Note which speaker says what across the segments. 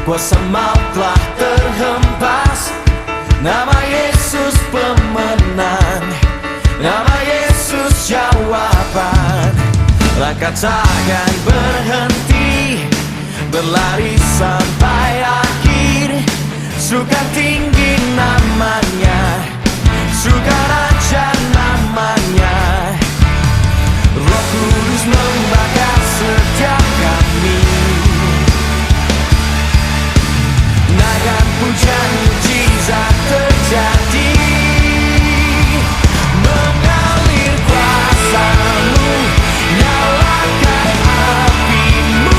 Speaker 1: kuasa maut telah terhempas. Nama Yesus pemenang, nama Yesus jawaban. Langkah takkan berhenti, berlari sampai akhir. Surga tinggi namanya, surga raja namanya. Roh Kudus membakar setiap kami. Nagan pujian mujizat terjadi, mengalir kuasa-Mu, nyalakan api-Mu.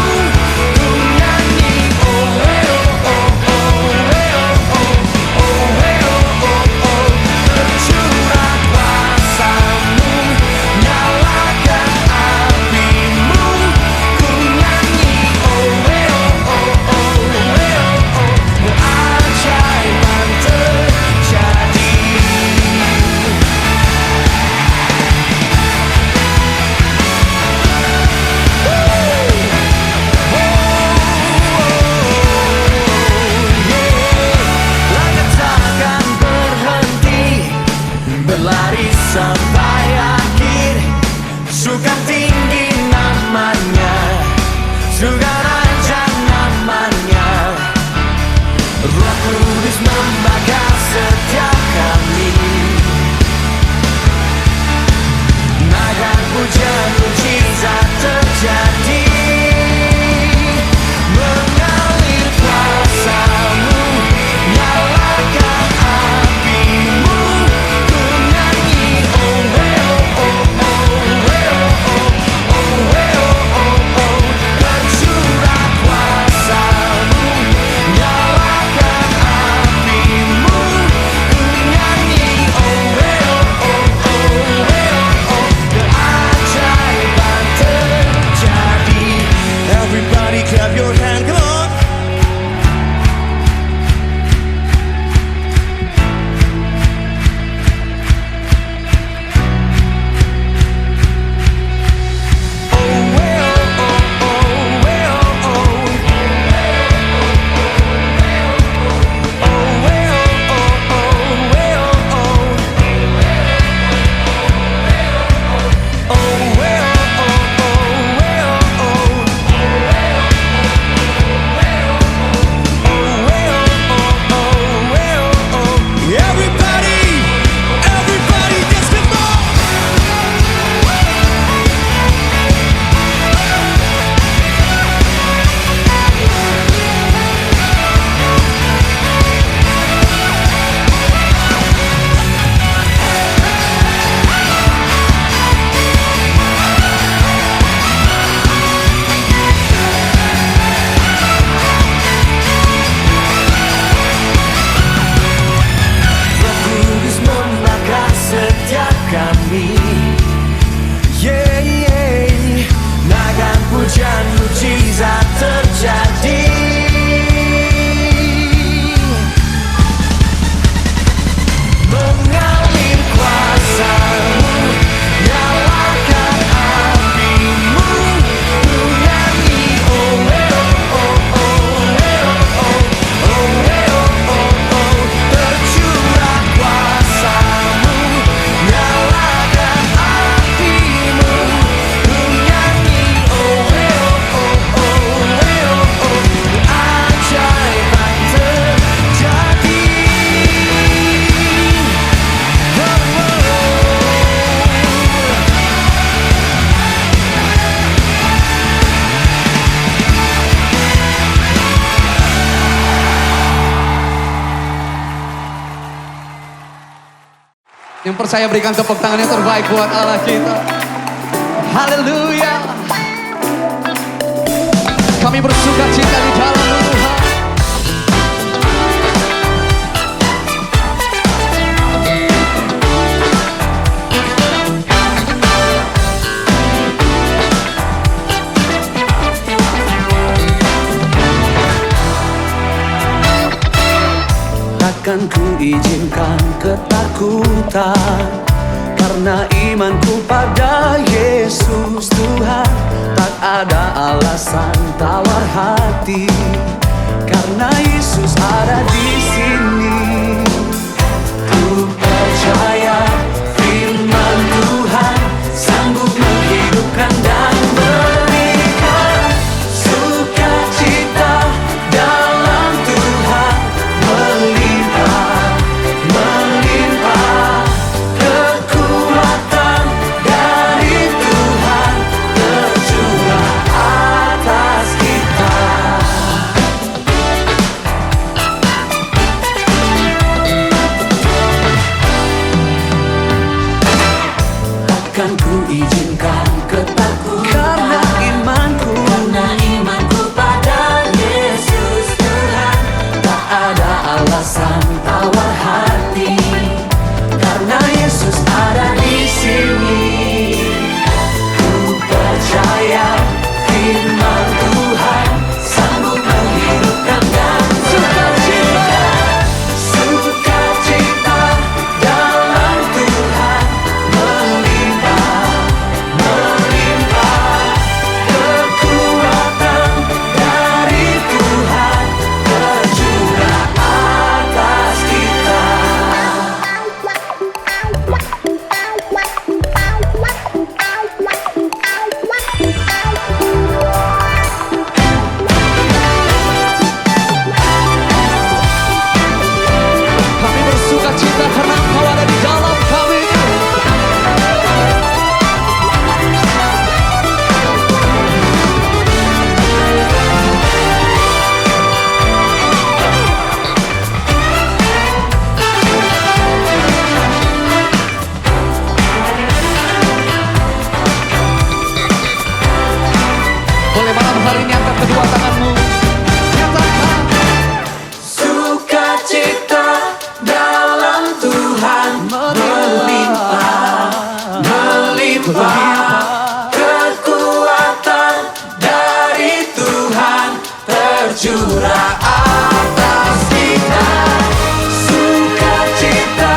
Speaker 1: Ku nyanyi oh eh oh oh oh eh oh oh oh eh oh oh oh. Tercurah kuasa-Mu, nyalakan api-Mu. Ku nyanyi oh eh oh oh oh eh oh oh. Keajaiban terjadi. Langkah takkan berhenti, berlari sampai akhir. Surga tinggi namanya, surga raja namanya. Roh Kudus membakar setiap kami. Nagan pujian mujizat terjadi, mengalir kuasa-Mu, nyalakan api-Mu. Ku nyanyi oh eh oh oh oh eh oh oh oh eh oh oh oh. Tercurah kuasa-Mu, nyalakan api-Mu. Ku nyanyi oh eh oh oh oh eh oh oh. Keajaiban terjadi. Everybody clap your hand, come on. Oh eh oh oh oh eh oh oh. Oh eh oh oh oh eh oh oh. Oh eh oh oh oh eh oh oh. Oh eh oh oh oh eh oh oh. Everybody, everybody just come on. Roh Kudus membakar setiap kami. Yeah, yeah. Nagan pujian mujizat terjadi, mengalir kuasa-Mu, nyalakan api-Mu. Ku nyanyi oh eh oh oh oh eh oh oh oh eh oh oh oh. Tercurah kuasa-Mu, nyalakan api-Mu. Ku nyanyi oh eh oh oh oh eh oh oh. Keajaiban terjadi.
Speaker 2: Yang percaya berikan tepuk tangan yang terbaik buat Allah kita. Haleluya. Kami bersuka cita di dalam Tuhan.
Speaker 1: Takkan ku izinkan ketakutan, karena imanku pada Yesus Tuhan. Tak ada alasan tawar hati, karena karena Yesus ada di sini. Ku percaya firman Tuhan sanggup menghidupkan dan berikan sukacita dalam Tuhan melimpah, melimpah kekuatan dari Tuhan tercurah atas kita. Akan ku izinkan ketakutan karena imanku pada Yesus Tuhan. Tak ada alasan tawar hati karena Yesus ada di sini. Ku percaya firman Tuhan sanggup menghidupkan dan berikan sukacita dalam Tuhan melimpah, melimpah kekuatan dari Tuhan tercurah atas kita.
Speaker 2: Kami bersuka cita karena Engkau ada di dalam kami. Boleh malam hari ini angkat kedua tanganmu. Nyatakan
Speaker 1: Sukacita dalam Tuhan melimpah, melimpah kekuatan dari Tuhan tercurah atas kita. Sukacita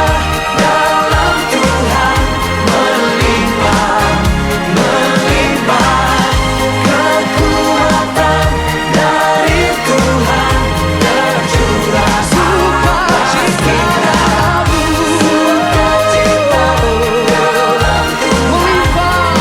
Speaker 1: dalam Tuhan melimpah, melimpah kekuatan dari Tuhan tercurah atas kita. Sukacita dalam Tuhan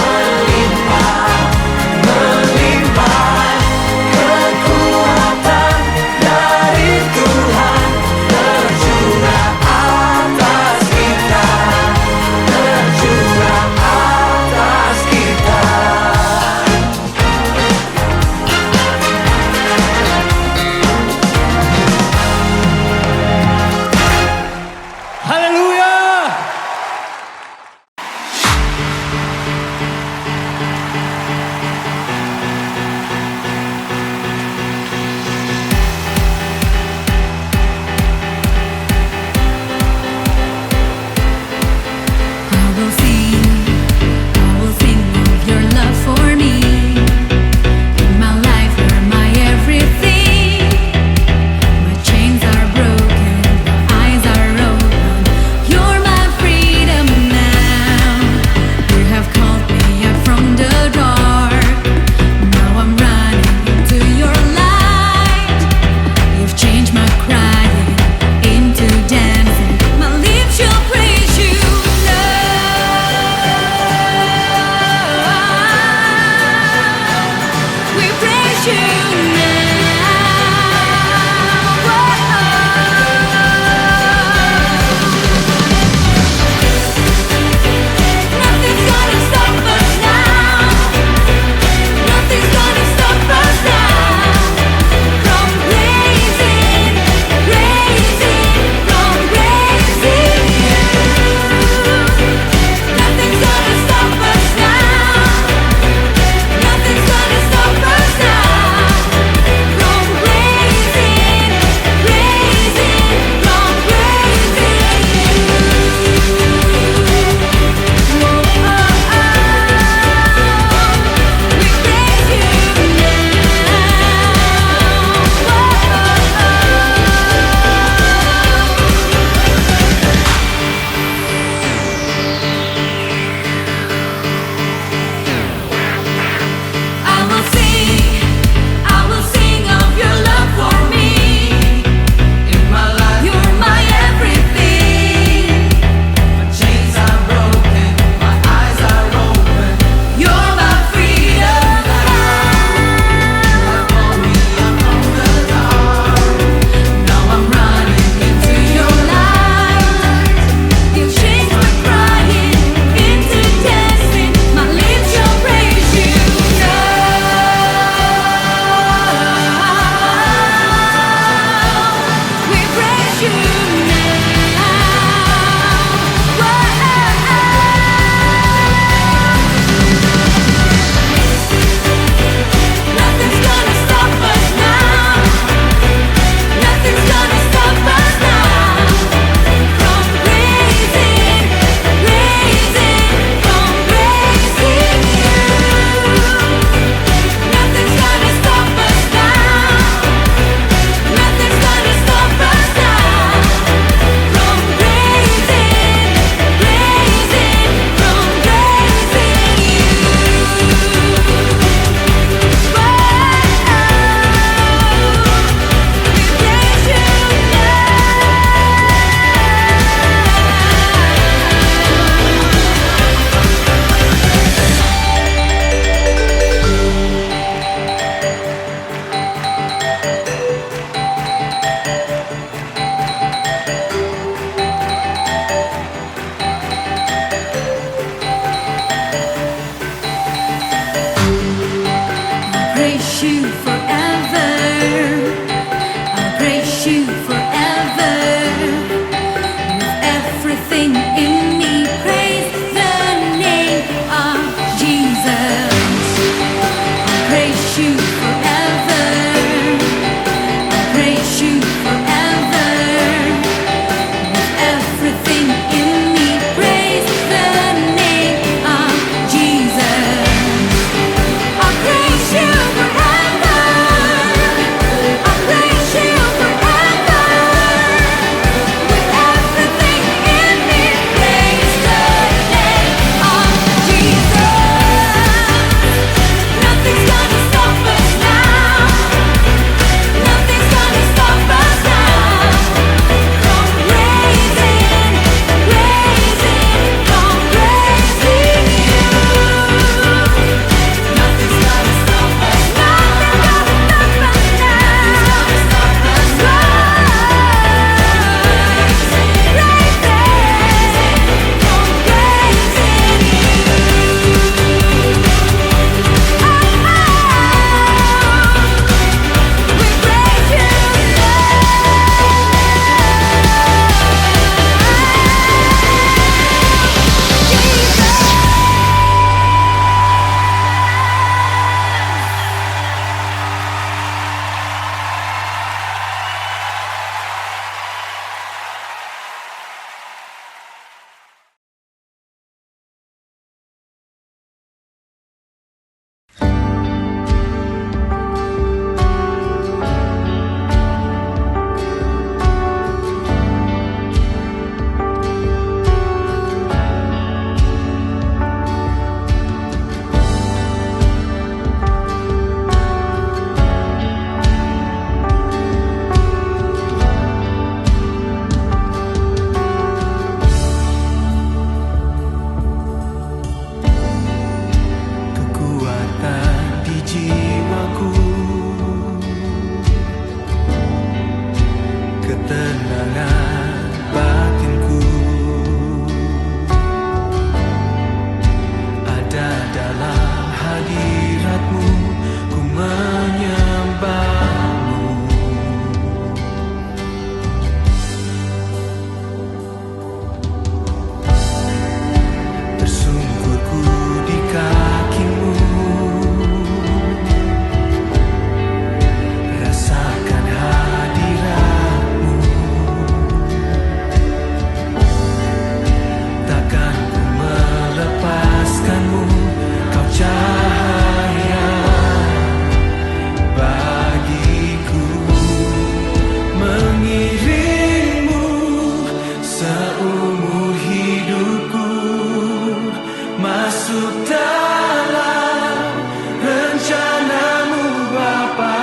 Speaker 1: dalam rencanamu Bapa.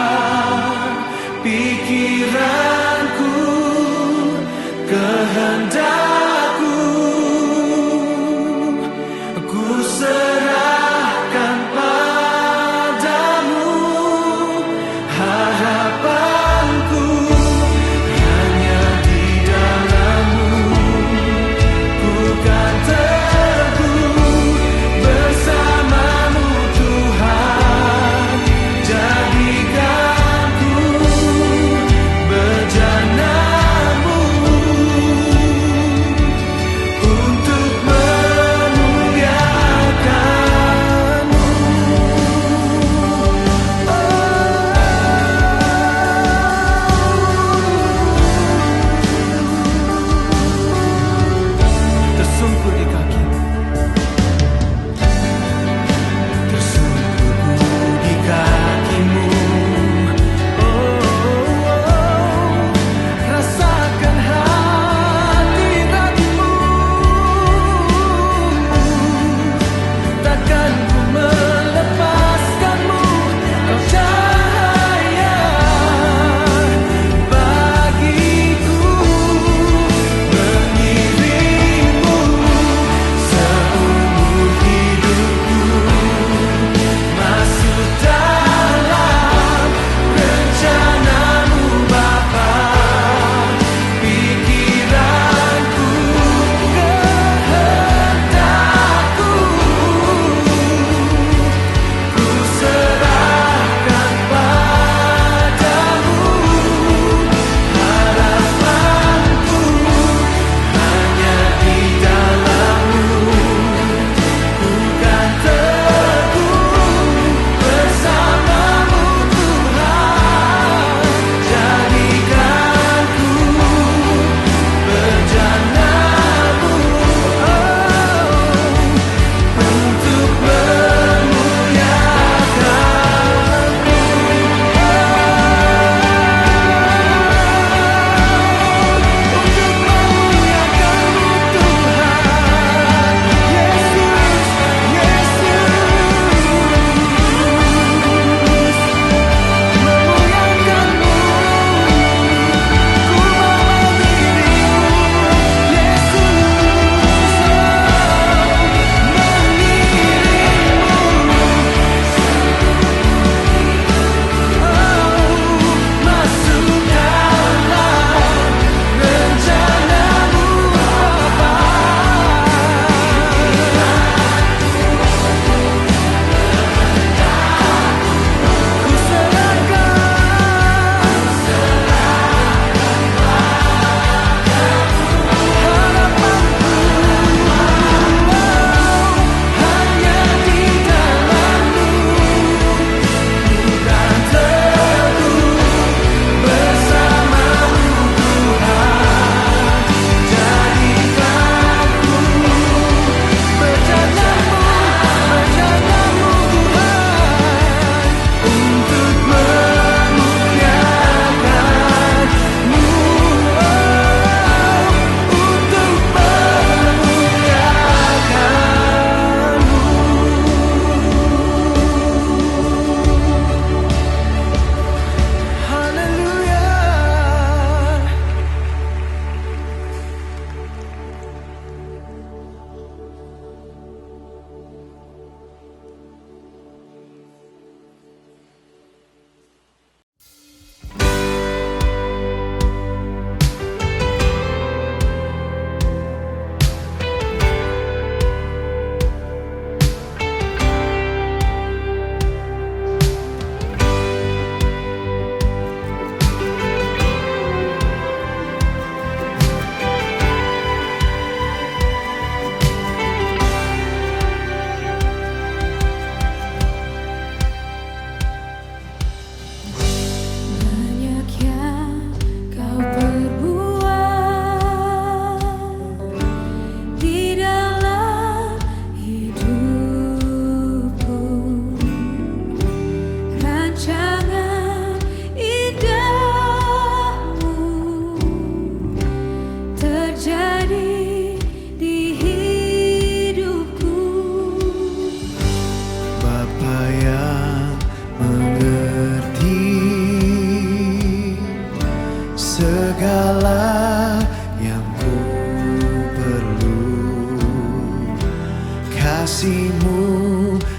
Speaker 1: Pikiranku, kehendakku, ku serahkan padamu. Harapanku hanya di dalam-Mu. Ku kan teguh bersama-Mu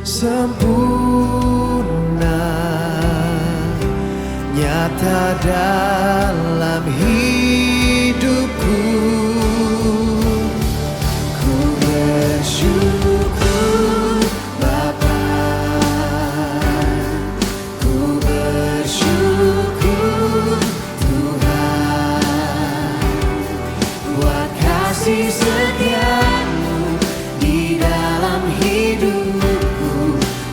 Speaker 1: sempurna, nyata dalam hidupku. Ku bersyukur Bapa, ku bersyukur Tuhan, buat kasih setia-Mu di dalam hidupku.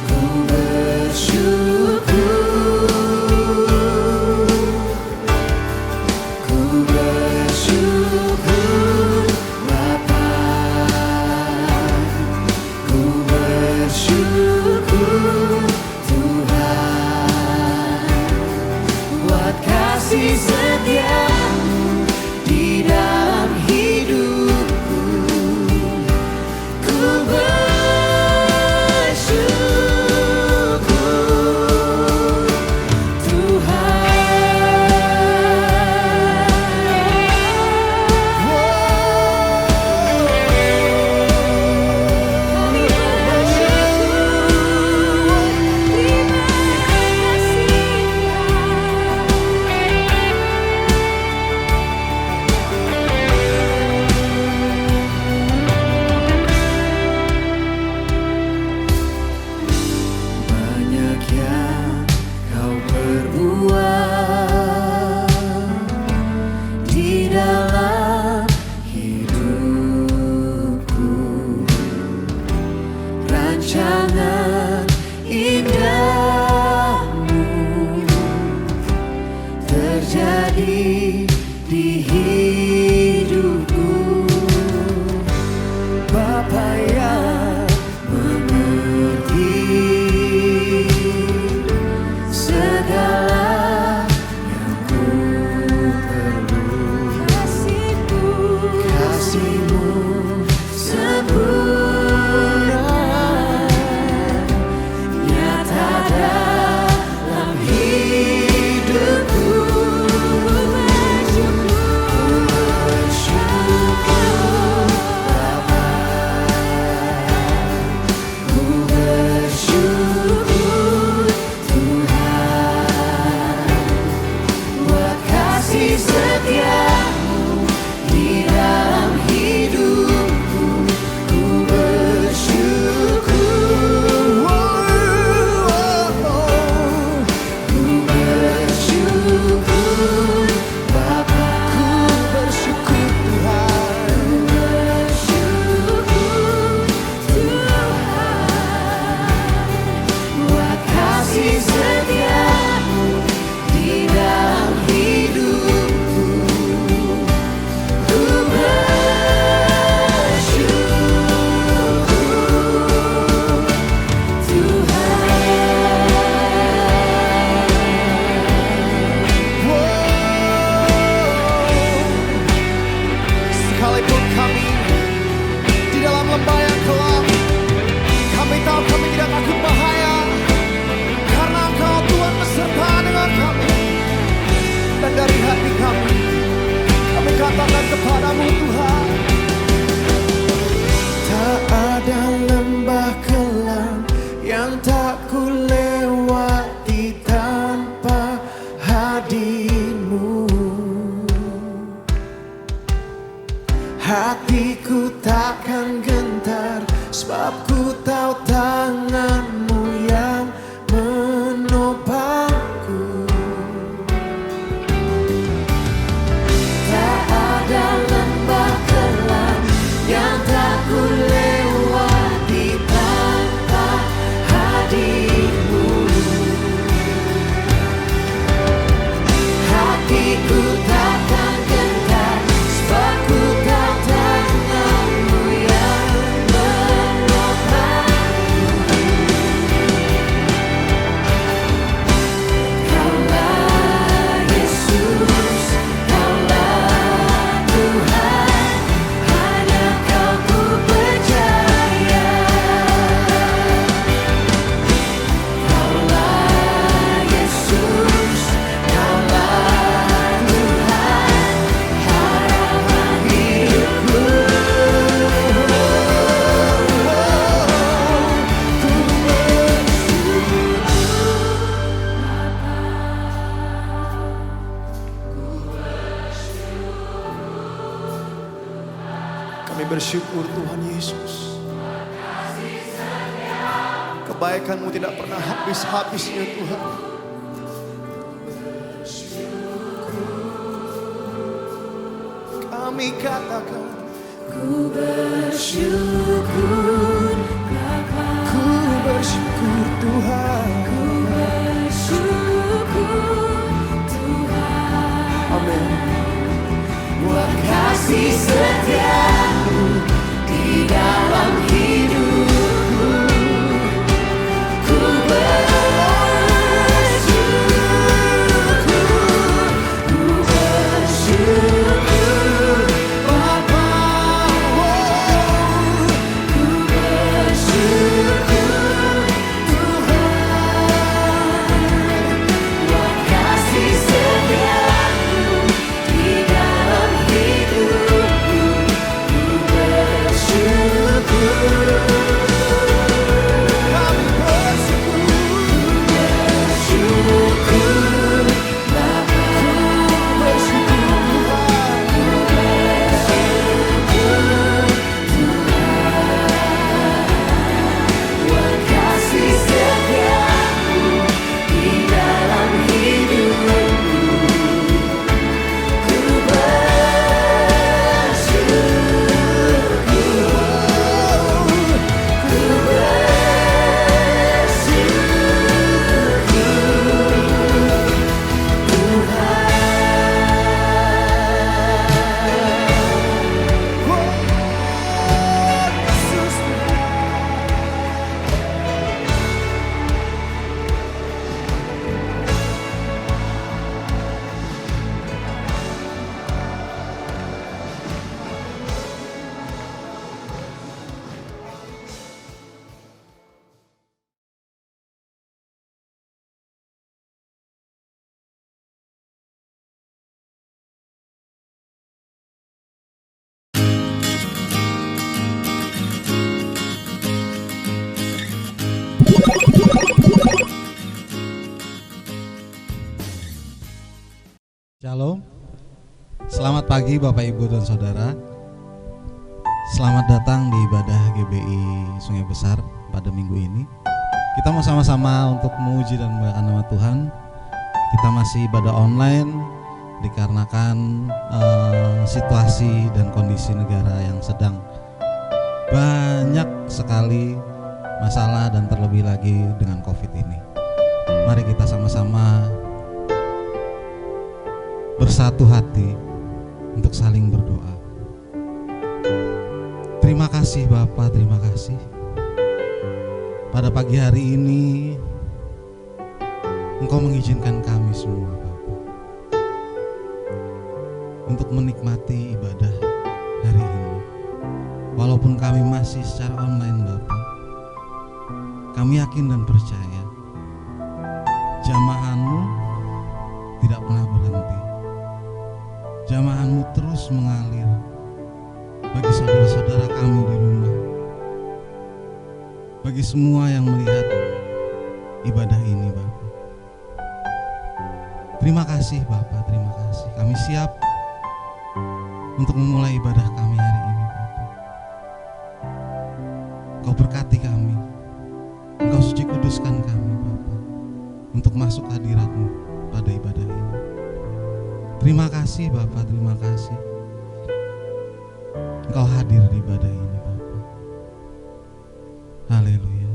Speaker 1: Ku bersyukur.
Speaker 3: bersyukur Tuhan Yesus. Kebaikan-Mu tidak pernah habis-habisnya Tuhan. Kami katakan
Speaker 1: Ku bersyukur Bapa,
Speaker 3: ku bersyukur Tuhan.
Speaker 1: ku bersyukur Tuhan.
Speaker 3: Amin.
Speaker 1: Buat kasih setia-Mu di dalam hidupku. Ku bersyukur Bapa, ku bersyukur Tuhan. Buat kasih setia-Mu di dalam hidupku. Ku bersyukur.
Speaker 3: Kami bersyukur.
Speaker 1: Bersyukur Bapa,
Speaker 3: Bersyukur
Speaker 1: buat kasih setia-Mu di dalam hidupku. Ku
Speaker 4: Shalom, selamat pagi Bapak Ibu dan Saudara. Selamat datang di ibadah GBI Sungai Besar pada minggu ini. Kita mau sama-sama untuk memuji dan memuliakan nama Tuhan. Kita masih ibadah online dikarenakan situasi dan kondisi negara yang sedang banyak sekali masalah dan terlebih lagi dengan COVID ini. Mari kita sama-sama bersatu hati untuk saling berdoa. Terima kasih Bapa, terima kasih. Pada pagi hari ini Engkau mengizinkan kami semua Bapa untuk menikmati ibadah hari ini. Walaupun kami masih secara online Bapa, kami yakin dan percaya jamahan-Mu tidak pernah berhenti. Jamahan-Mu terus mengalir bagi saudara-saudara kami di rumah, bagi semua yang melihat ibadah ini Bapak. Terima kasih Bapak, terima kasih. Kami siap untuk memulai ibadah kami hari ini Bapak. Kau berkati kami, Engkau suci kuduskan kami Bapak untuk masuk hadirat-Mu pada ibadah ini. Terima kasih Bapak, terima kasih Engkau hadir di ibadah ini Bapak. Haleluya.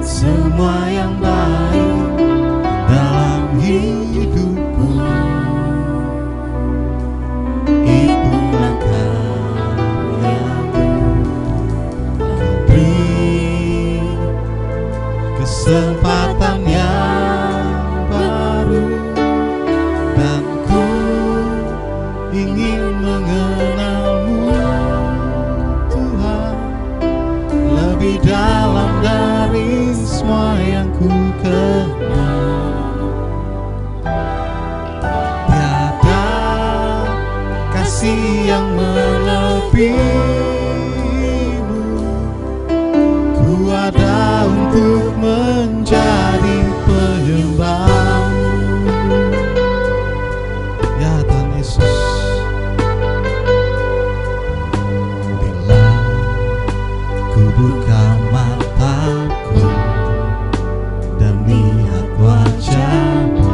Speaker 1: semua yang baik
Speaker 4: kasih yang melebihimu. Ku ada untuk menjadi penyembahmu. Ya Tuhan Yesus, bila ku buka mataku dan lihat wajahmu,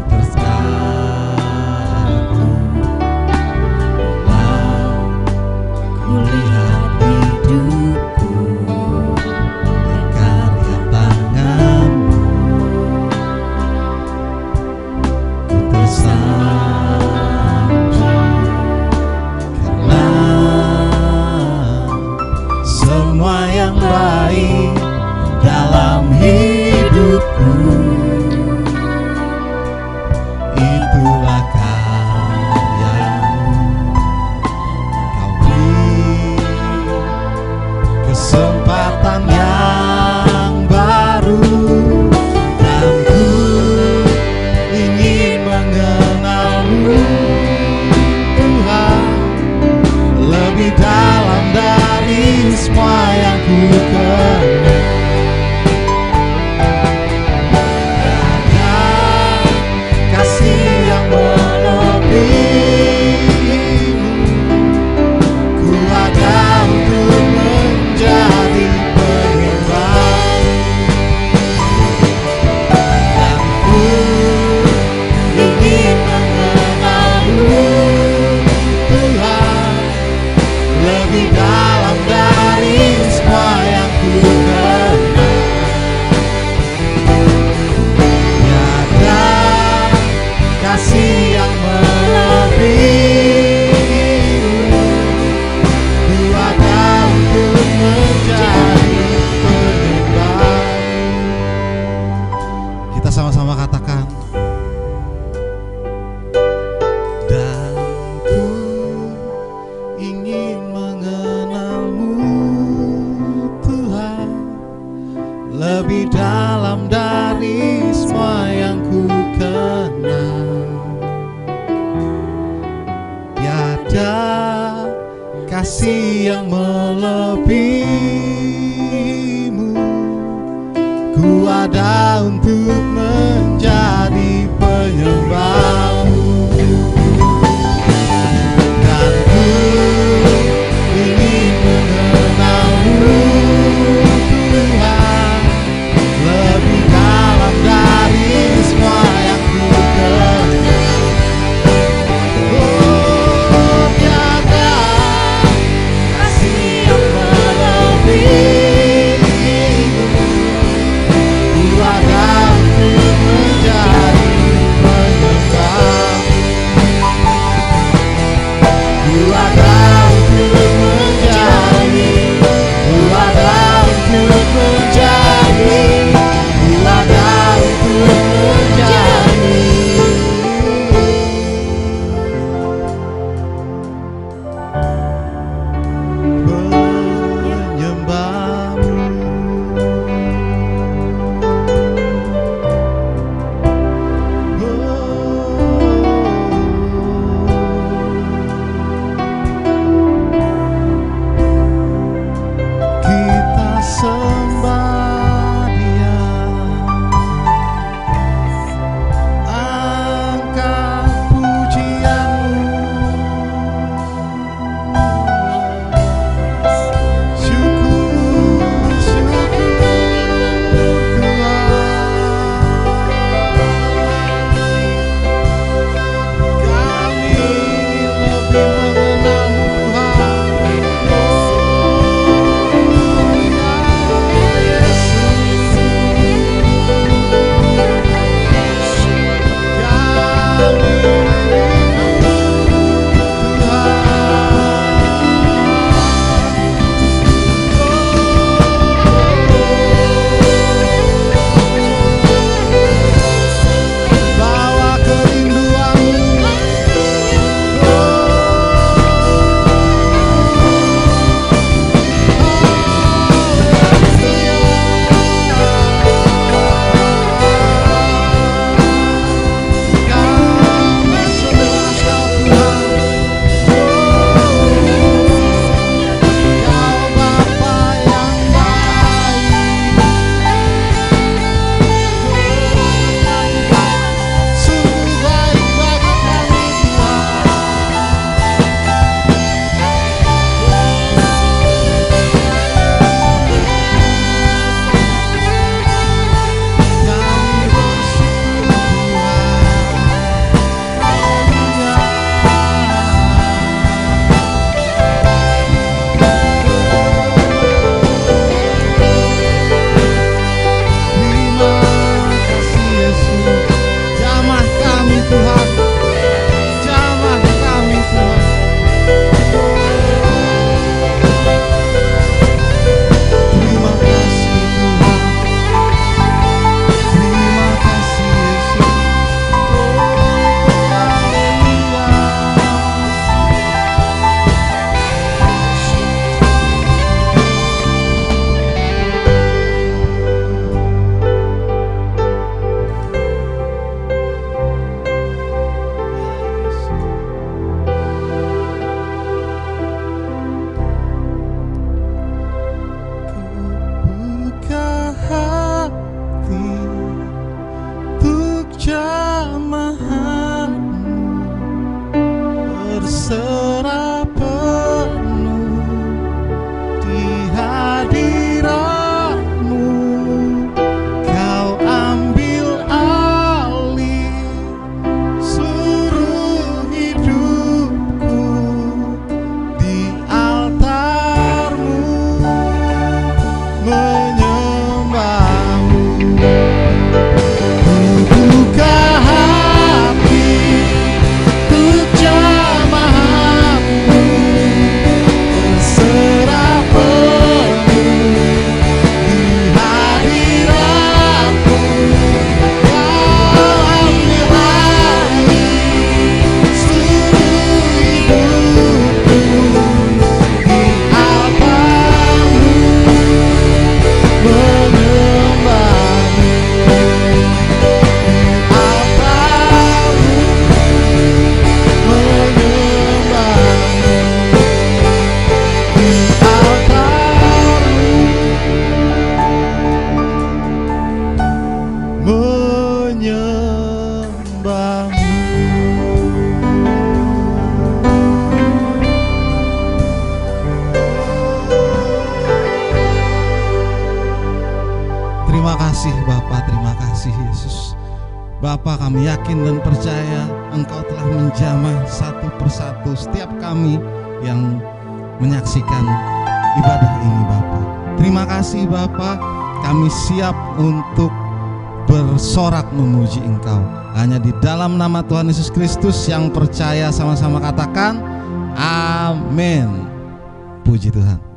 Speaker 4: tersekarku bila ku lihat hidupku. kasih Yesus. Bapa, kami yakin dan percaya Engkau telah menjamah satu persatu setiap kami yang menyaksikan ibadah ini Bapa. Terima kasih Bapa, kami siap untuk bersorak memuji Engkau. Hanya di dalam nama Tuhan Yesus Kristus yang percaya sama-sama katakan amin. Puji Tuhan.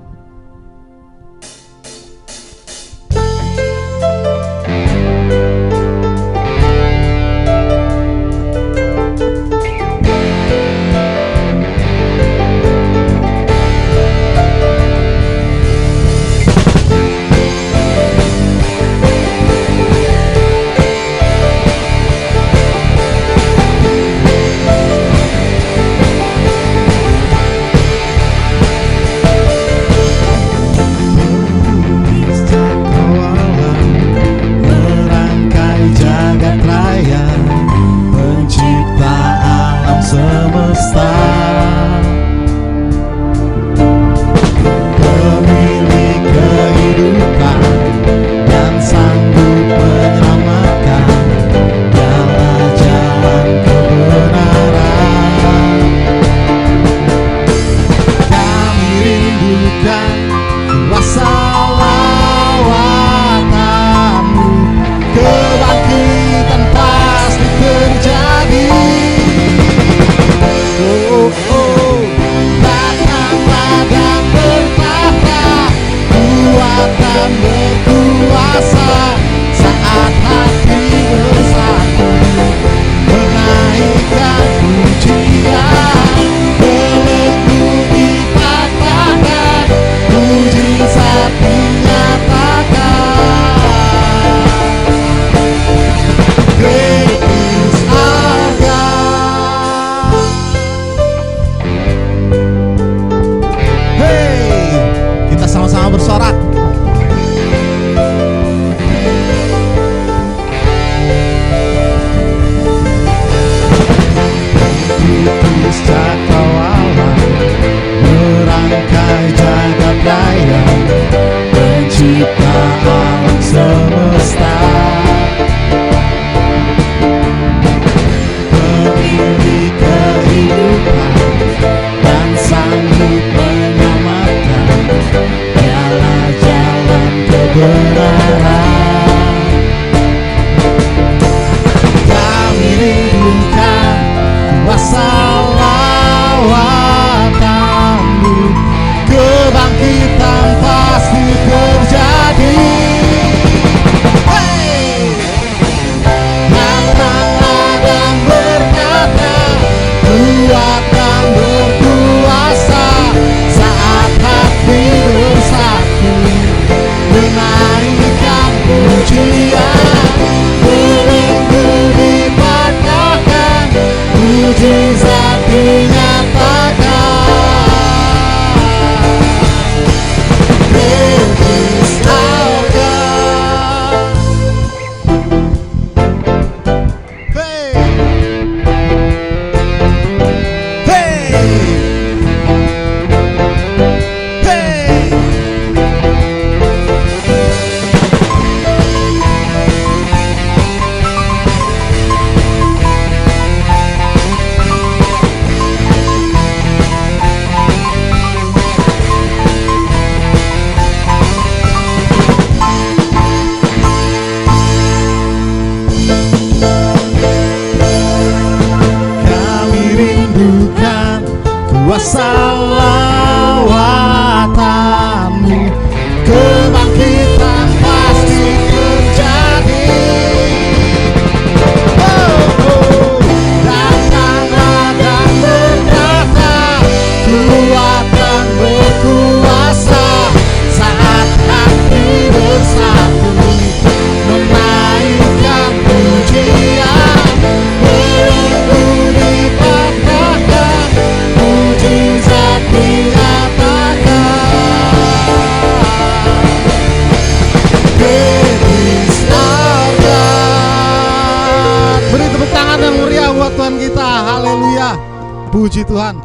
Speaker 4: Puji Tuhan.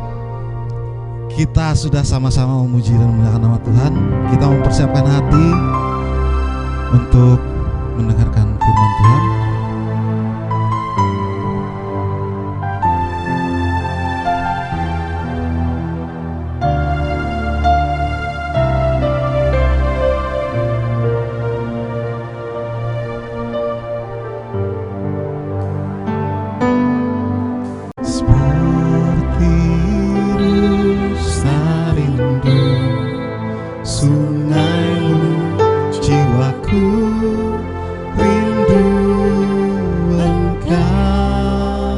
Speaker 4: Kita sudah sama-sama memuji dan memuliakan nama Tuhan. Kita mempersiapkan hati untuk mendengarkan firman Tuhan. Seperti rusa rindu sungaimu, jiwaku rindu Engkau.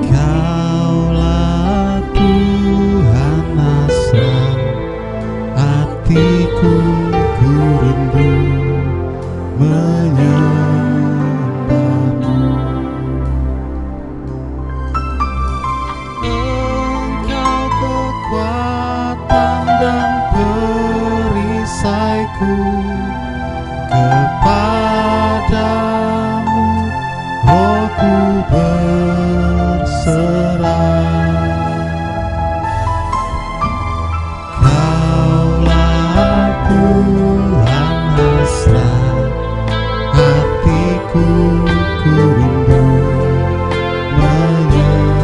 Speaker 4: Kaulah Tuhan asal hatiku, ku rindu menyembahmu. Engkau kekuatan dan perisaiku, kepadamu rohku berserah. Kaulah Tuhan hasrat hatiku, ku rindu menyembahmu.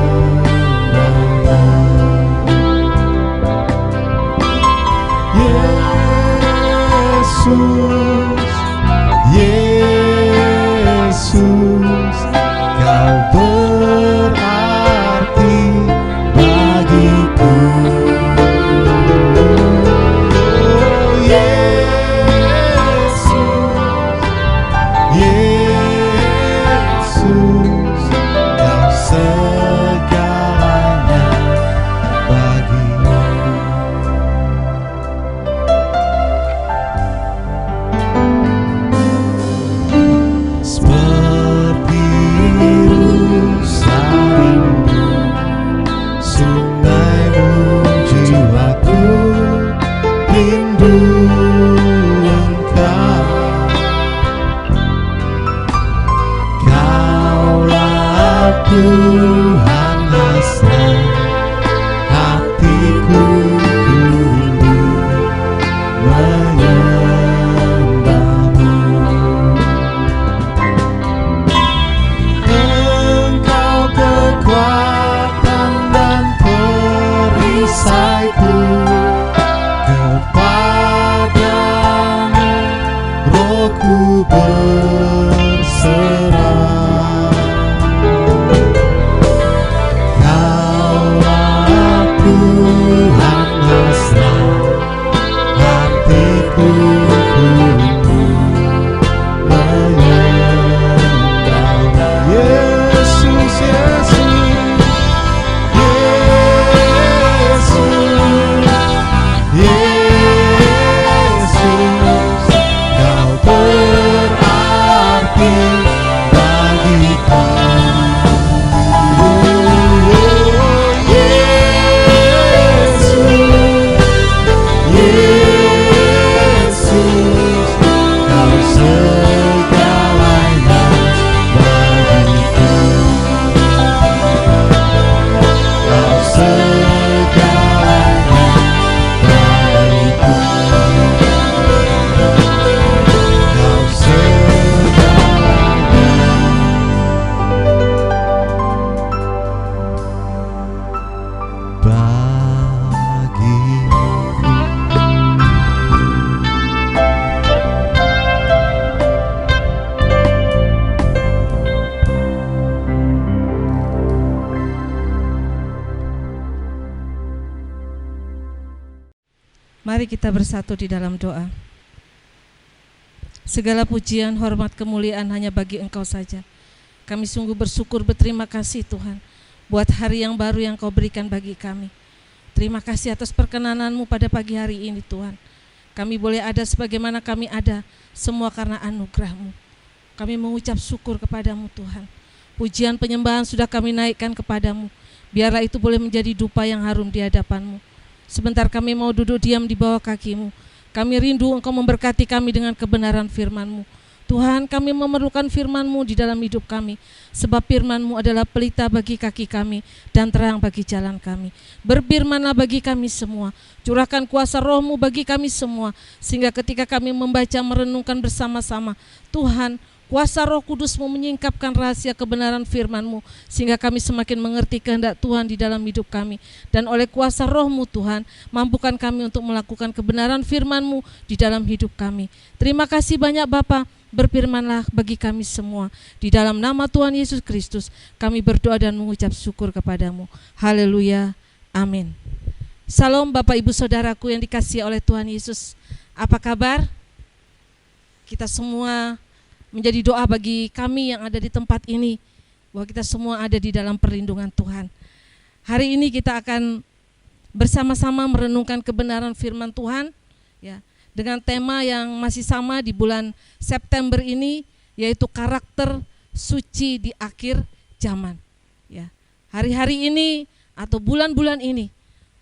Speaker 4: Yesus, Yesus, Kau berarti bagiku. Oh, Yesus, Yesus, Kau segalanya bagiku. Seperti rusa rindu sungaimu, jiwaku rindu Engkau. Kaulah Tuhan hasrat hatiku, ku rindu menyembahmu. Engkau kekuatan dan perisaiku, kepadamu rohku berserah. Kaulah Tuhan hasrat hatiku, ku rindu menyembahmu. Yesus, Yesus, Yesus, Yesus, Kau berarti bagiku. Oh, Yesus, Yesus, Kau segalanya bagiku. Kau segalanya bagiku. Kau segalanya
Speaker 5: Mari kita bersatu di dalam doa. Segala pujian, hormat, kemuliaan hanya bagi Engkau saja. Kami sungguh bersyukur, berterima kasih Tuhan buat hari yang baru yang Kau berikan bagi kami. Terima kasih atas perkenanan-Mu pada pagi hari ini Tuhan. Kami boleh ada sebagaimana kami ada, semua karena anugerah-Mu. Kami mengucap syukur kepadamu Tuhan. Pujian penyembahan sudah kami naikkan kepadamu. Biarlah itu boleh menjadi dupa yang harum di hadapan-Mu. Sebentar kami mau duduk diam di bawah kaki-Mu. Kami rindu Engkau memberkati kami dengan kebenaran firman-Mu. Tuhan, kami memerlukan firman-Mu di dalam hidup kami, sebab firman-Mu adalah pelita bagi kaki kami dan terang bagi jalan kami. Berfirmanlah bagi kami semua, curahkan kuasa Roh-Mu bagi kami semua, sehingga ketika kami membaca merenungkan bersama-sama, Tuhan, kuasa Roh Kudus-Mu menyingkapkan rahasia kebenaran firman-Mu, sehingga kami semakin mengerti kehendak Tuhan di dalam hidup kami. Dan oleh kuasa Roh-Mu Tuhan, mampukan kami untuk melakukan kebenaran firman-Mu di dalam hidup kami. Terima kasih banyak Bapa, berfirmanlah bagi kami semua. Di dalam nama Tuhan Yesus Kristus, kami berdoa dan mengucap syukur kepadamu. Haleluya, amin. Salam Bapak Ibu Saudaraku yang dikasihi oleh Tuhan Yesus. Apa kabar? Kita semua menjadi doa bagi kami yang ada di tempat ini, bahwa kita semua ada di dalam perlindungan Tuhan. Hari ini kita akan bersama-sama merenungkan kebenaran firman Tuhan, ya, dengan tema yang masih sama di bulan September ini, yaitu karakter suci di akhir zaman. Ya, hari-hari ini atau bulan-bulan ini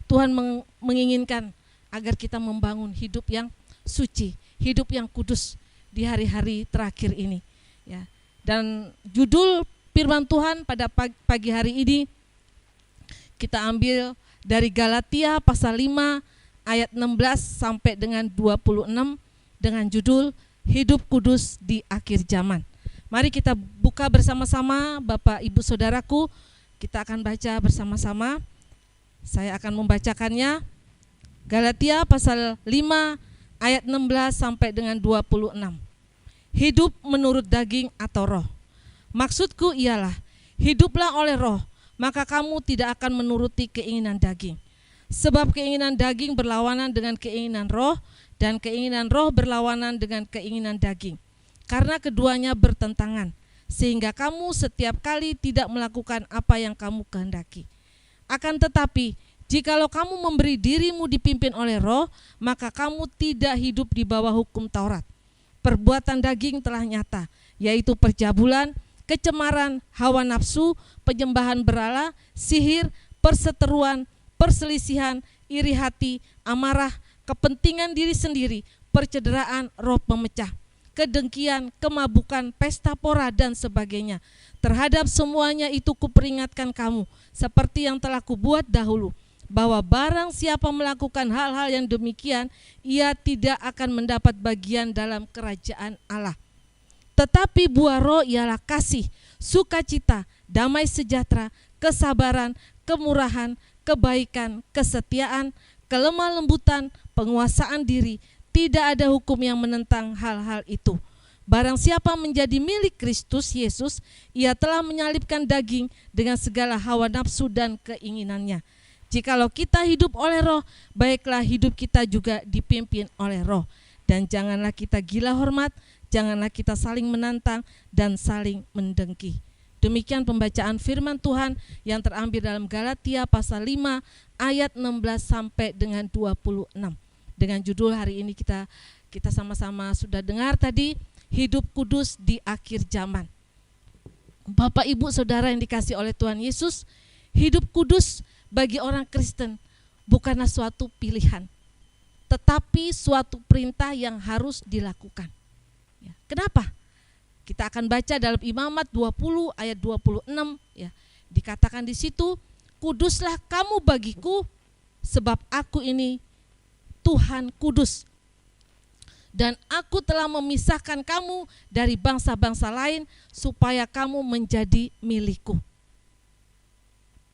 Speaker 5: Tuhan menginginkan agar kita membangun hidup yang suci, hidup yang kudus di hari-hari terakhir ini, ya. Dan judul firman Tuhan pada pagi hari ini kita ambil dari Galatia pasal 5 ayat 16 sampai dengan 26 dengan judul Hidup Kudus di Akhir Zaman. Mari kita buka bersama-sama Bapak Ibu Saudaraku, kita akan baca bersama-sama. Saya akan membacakannya. Galatia pasal 5 ayat 16 sampai dengan 26. Hidup menurut daging atau roh. Maksudku ialah, hiduplah oleh roh, maka kamu tidak akan menuruti keinginan daging. Sebab keinginan daging berlawanan dengan keinginan roh, dan keinginan roh berlawanan dengan keinginan daging. Karena keduanya bertentangan, sehingga kamu setiap kali tidak melakukan apa yang kamu kehendaki. Akan tetapi, jikalau kamu memberi dirimu dipimpin oleh roh, maka kamu tidak hidup di bawah hukum Taurat. Perbuatan daging telah nyata, yaitu percabulan, kecemaran, hawa nafsu, penyembahan berhala, sihir, perseteruan, perselisihan, iri hati, amarah, kepentingan diri sendiri, percederaan, roh pemecah, kedengkian, kemabukan, pesta pora, dan sebagainya. Terhadap semuanya itu kuperingatkan kamu, seperti yang telah kubuat dahulu, bahwa barang siapa melakukan hal-hal yang demikian, ia tidak akan mendapat bagian dalam kerajaan Allah. Tetapi buah roh ialah kasih, sukacita, damai sejahtera, kesabaran, kemurahan, kebaikan, kesetiaan, kelemah lembutan, penguasaan diri. Tidak ada hukum yang menentang hal-hal itu. Barang siapa menjadi milik Kristus Yesus, ia telah menyalibkan daging dengan segala hawa nafsu dan keinginannya. Jikalau kita hidup oleh roh, baiklah hidup kita juga dipimpin oleh roh. Dan janganlah kita gila hormat, janganlah kita saling menantang dan saling mendengki. Demikian pembacaan firman Tuhan yang terambil dalam Galatia pasal 5 ayat 16 sampai dengan 26. Dengan judul hari ini kita sama-sama sudah dengar tadi, hidup kudus di akhir zaman. Bapak Ibu Saudara yang dikasihi oleh Tuhan Yesus, hidup kudus bagi orang Kristen bukanlah suatu pilihan, tetapi suatu perintah yang harus dilakukan. Ya, kenapa? Kita akan baca dalam Imamat 20 ayat 26, ya. Dikatakan di situ, kuduslah kamu bagiku, sebab aku ini Tuhan kudus. Dan aku telah memisahkan kamu dari bangsa-bangsa lain, supaya kamu menjadi milikku.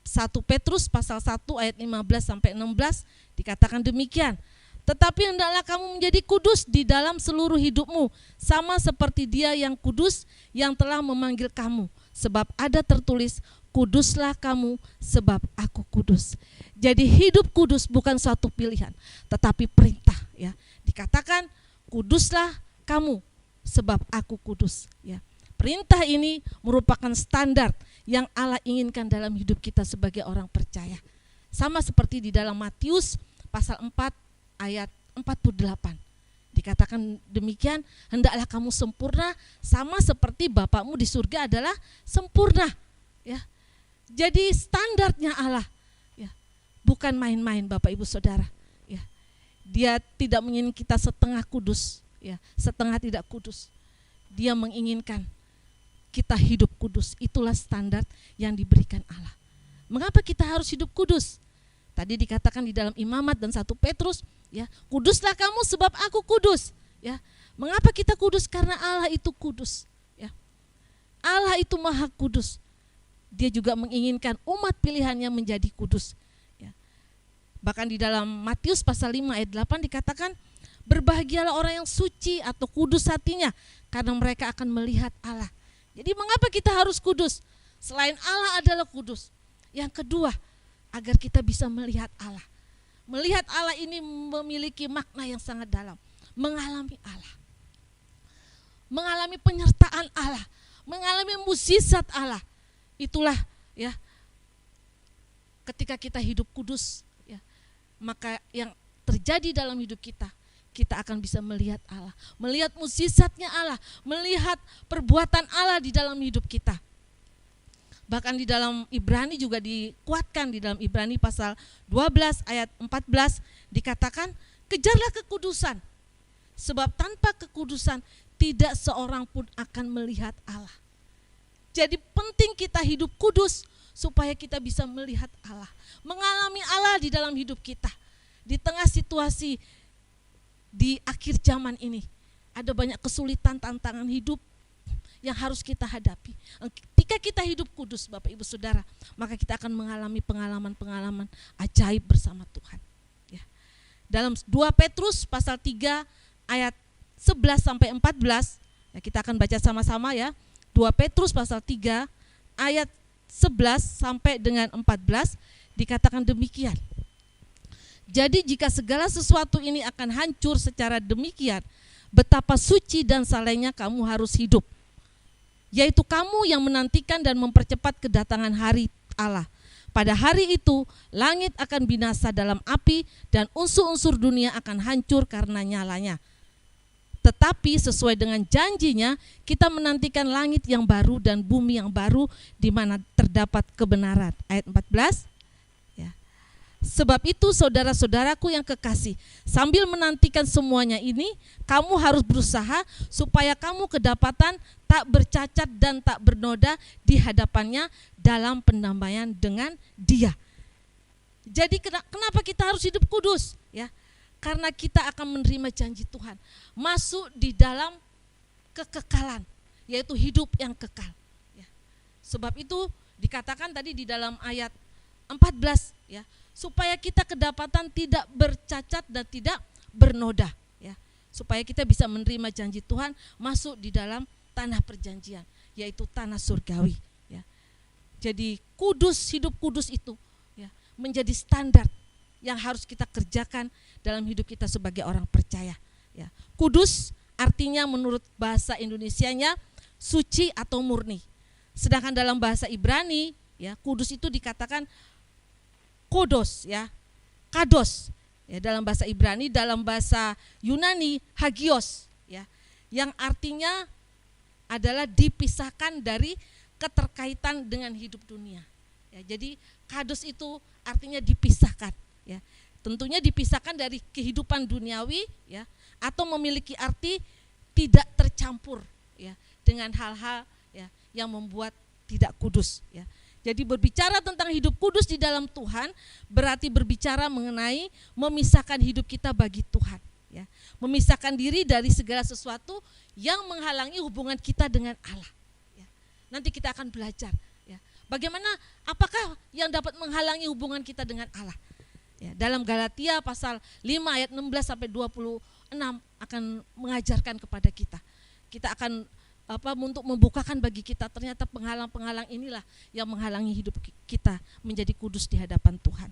Speaker 5: 1 Petrus pasal 1 ayat 15 sampai 16 dikatakan demikian. Tetapi hendaklah kamu menjadi kudus di dalam seluruh hidupmu, sama seperti Dia yang kudus yang telah memanggil kamu. Sebab ada tertulis, kuduslah kamu sebab aku kudus. Jadi hidup kudus bukan suatu pilihan, tetapi perintah, ya. Dikatakan kuduslah kamu sebab aku kudus, ya. Perintah ini merupakan standar yang Allah inginkan dalam hidup kita sebagai orang percaya. Sama seperti di dalam Matius pasal 4 ayat 48. Dikatakan demikian, hendaklah kamu sempurna sama seperti Bapakmu di surga adalah sempurna, ya. Jadi standarnya Allah, ya, bukan main-main Bapak Ibu Saudara, ya. Dia tidak menginginkan kita setengah kudus, ya, setengah tidak kudus. Dia menginginkan kita hidup kudus. Itulah standar yang diberikan Allah. Mengapa kita harus hidup kudus? Tadi dikatakan di dalam Imamat dan 1 Petrus, ya, kuduslah kamu sebab aku kudus. Ya, mengapa kita kudus? Karena Allah itu kudus. Ya, Allah itu maha kudus. Dia juga menginginkan umat pilihannya menjadi kudus. Ya. Bahkan di dalam Matius pasal 5 ayat 8 dikatakan, berbahagialah orang yang suci atau kudus hatinya, karena mereka akan melihat Allah. Jadi mengapa kita harus kudus? Selain Allah adalah kudus. Yang kedua, agar kita bisa melihat Allah. Melihat Allah ini memiliki makna yang sangat dalam. Mengalami Allah. Mengalami penyertaan Allah. Mengalami mukjizat Allah. Itulah ya, ketika kita hidup kudus, ya, maka yang terjadi dalam hidup kita, kita akan bisa melihat Allah. Melihat mukjizatnya Allah. Melihat perbuatan Allah di dalam hidup kita. Bahkan di dalam Ibrani juga dikuatkan, di dalam Ibrani pasal 12 ayat 14 dikatakan, kejarlah kekudusan, sebab tanpa kekudusan tidak seorang pun akan melihat Allah. Jadi penting kita hidup kudus supaya kita bisa melihat Allah, mengalami Allah di dalam hidup kita. Di tengah situasi di akhir zaman ini, ada banyak kesulitan, tantangan hidup yang harus kita hadapi. Ketika kita hidup kudus, Bapak Ibu Saudara, maka kita akan mengalami pengalaman-pengalaman ajaib bersama Tuhan. Ya. Dalam 2 Petrus pasal 3 ayat 11 sampai 14, ya, kita akan baca sama-sama ya. 2 Petrus pasal 3 ayat 11 sampai dengan 14 dikatakan demikian. Jadi jika segala sesuatu ini akan hancur secara demikian, betapa suci dan salehnya kamu harus hidup. Yaitu kamu yang menantikan dan mempercepat kedatangan hari Allah. Pada hari itu, langit akan binasa dalam api dan unsur-unsur dunia akan hancur karena nyalanya. Tetapi sesuai dengan janjinya, kita menantikan langit yang baru dan bumi yang baru di mana terdapat kebenaran. Ayat 14. Ya. Sebab itu saudara-saudaraku yang kekasih, sambil menantikan semuanya ini, kamu harus berusaha supaya kamu kedapatan tak bercacat dan tak bernoda di hadapannya dalam pendamaian dengan Dia. Jadi kenapa kita harus hidup kudus? Ya, karena kita akan menerima janji Tuhan, masuk di dalam kekekalan, yaitu hidup yang kekal. Ya. Sebab itu dikatakan tadi di dalam ayat 14, ya, supaya kita kedapatan tidak bercacat dan tidak bernoda, ya, supaya kita bisa menerima janji Tuhan, masuk di dalam tanah perjanjian, yaitu tanah surgawi. Ya. Jadi kudus, hidup kudus itu, ya, menjadi standar yang harus kita kerjakan dalam hidup kita sebagai orang percaya. Ya. Kudus artinya menurut bahasa Indonesianya suci atau murni. Sedangkan dalam bahasa Ibrani, ya, kudus itu dikatakan kodos, ya, kados. Ya, dalam bahasa Ibrani, dalam bahasa Yunani hagios, ya, yang artinya adalah dipisahkan dari keterkaitan dengan hidup dunia. Ya, jadi kados itu artinya dipisahkan. Ya, tentunya dipisahkan dari kehidupan duniawi, ya, atau memiliki arti tidak tercampur, ya, dengan hal-hal, ya, yang membuat tidak kudus. Ya. Jadi berbicara tentang hidup kudus di dalam Tuhan berarti berbicara mengenai memisahkan hidup kita bagi Tuhan. Ya. Memisahkan diri dari segala sesuatu yang menghalangi hubungan kita dengan Allah. Ya. Nanti kita akan belajar, ya, bagaimana, apakah yang dapat menghalangi hubungan kita dengan Allah. Ya. Dalam Galatia pasal 5 ayat 16 sampai 26 akan mengajarkan kepada kita. Kita akan untuk membukakan bagi kita ternyata penghalang-penghalang inilah yang menghalangi hidup kita menjadi kudus di hadapan Tuhan.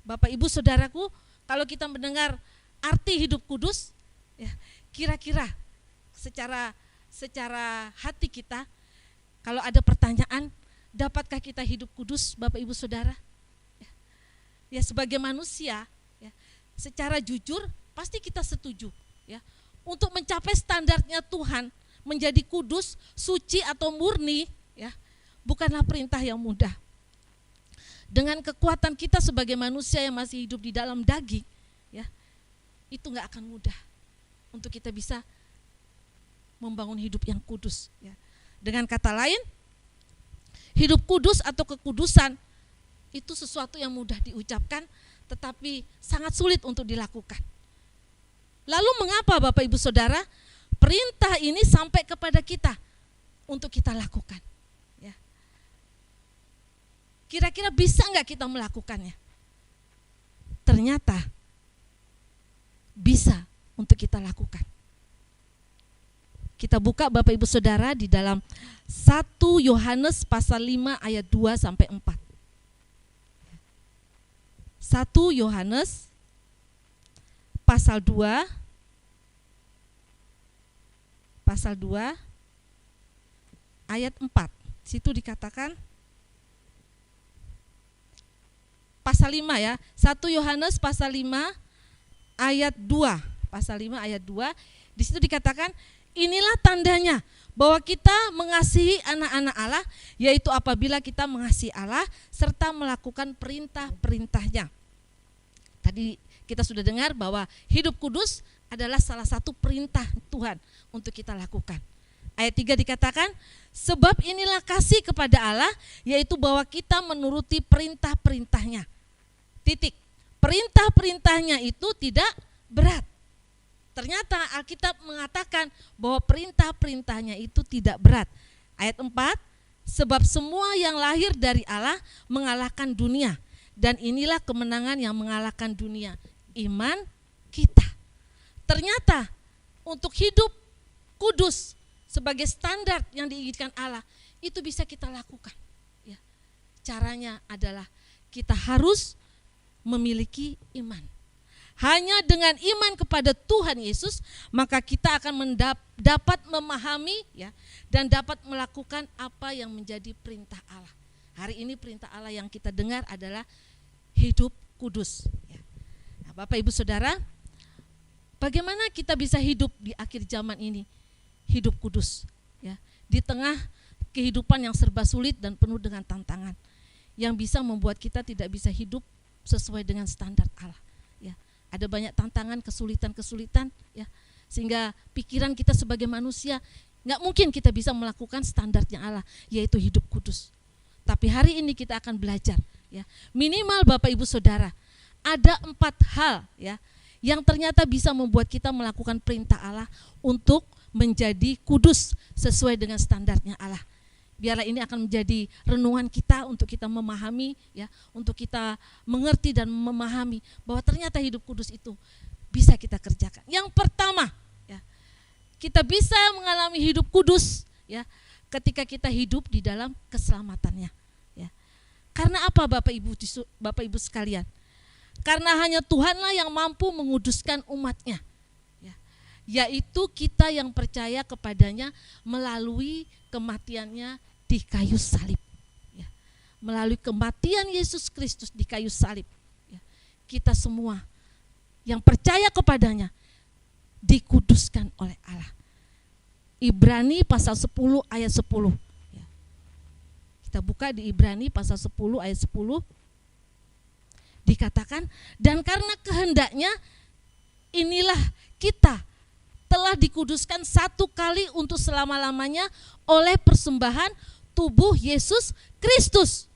Speaker 5: Bapak Ibu Saudaraku, kalau kita mendengar arti hidup kudus, ya, kira-kira secara hati kita, kalau ada pertanyaan, dapatkah kita hidup kudus, Bapak Ibu Saudara? Ya, sebagai manusia, ya, secara jujur pasti kita setuju, ya, untuk mencapai standarnya Tuhan menjadi kudus, suci atau murni, ya, bukanlah perintah yang mudah. Dengan kekuatan kita sebagai manusia yang masih hidup di dalam daging, ya, itu nggak akan mudah untuk kita bisa membangun hidup yang kudus. Ya. Dengan kata lain, hidup kudus atau kekudusan itu sesuatu yang mudah diucapkan tetapi sangat sulit untuk dilakukan. Lalu mengapa Bapak Ibu Saudara perintah ini sampai kepada kita untuk kita lakukan? Ya. Kira-kira bisa enggak kita melakukannya? Ternyata bisa untuk kita lakukan. Kita buka Bapak Ibu Saudara di dalam 1 Yohanes pasal 5 ayat 2 sampai 4. 1 Yohanes pasal 2 ayat 4. Situ dikatakan pasal 5 ya. 1 Yohanes pasal 5 ayat 2. Pasal 5 ayat 2. Di situ dikatakan, inilah tandanya bahwa kita mengasihi anak-anak Allah, yaitu apabila kita mengasihi Allah serta melakukan perintah-perintahnya. Tadi kita sudah dengar bahwa hidup kudus adalah salah satu perintah Tuhan untuk kita lakukan. Ayat 3 dikatakan, sebab inilah kasih kepada Allah, yaitu bahwa kita menuruti perintah-perintahnya. Titik. Perintah-perintahnya itu tidak berat. Ternyata Alkitab mengatakan bahwa perintah-perintahnya itu tidak berat. Ayat 4, sebab semua yang lahir dari Allah mengalahkan dunia. Dan inilah kemenangan yang mengalahkan dunia, iman kita. Ternyata untuk hidup kudus sebagai standar yang diinginkan Allah, itu bisa kita lakukan. Ya. Caranya adalah kita harus memiliki iman. Hanya dengan iman kepada Tuhan Yesus, maka kita akan dapat memahami ya, dan dapat melakukan apa yang menjadi perintah Allah. Hari ini perintah Allah yang kita dengar adalah hidup kudus. Ya. Nah, Bapak Ibu Saudara, bagaimana kita bisa hidup di akhir zaman ini? Hidup kudus. Ya. Di tengah kehidupan yang serba sulit dan penuh dengan tantangan, yang bisa membuat kita tidak bisa hidup sesuai dengan standar Allah. Ya. Ada banyak tantangan, kesulitan-kesulitan, ya, sehingga pikiran kita sebagai manusia nggak mungkin kita bisa melakukan standarnya Allah, yaitu hidup kudus. Tapi hari ini kita akan belajar, ya, minimal Bapak Ibu Saudara, ada 4 hal ya yang ternyata bisa membuat kita melakukan perintah Allah untuk menjadi kudus sesuai dengan standarnya Allah. Biarlah ini akan menjadi renungan kita untuk kita memahami, ya, untuk kita mengerti dan memahami bahwa ternyata hidup kudus itu bisa kita kerjakan. Yang pertama, ya, kita bisa mengalami hidup kudus, ya, ketika kita hidup di dalam keselamatannya. Ya. Karena apa Bapak Ibu sekalian? Karena hanya Tuhanlah yang mampu menguduskan umatnya. Yaitu kita yang percaya kepadanya melalui kematiannya di kayu salib. Ya. Melalui kematian Yesus Kristus di kayu salib. Ya. Kita semua yang percaya kepadanya dikuduskan oleh Allah. Ibrani pasal 10 ayat 10. Ya. Kita buka di Ibrani pasal 10 ayat 10. Dikatakan, dan karena kehendaknya inilah kita telah dikuduskan satu kali untuk selama-lamanya oleh persembahan tubuh Yesus Kristus.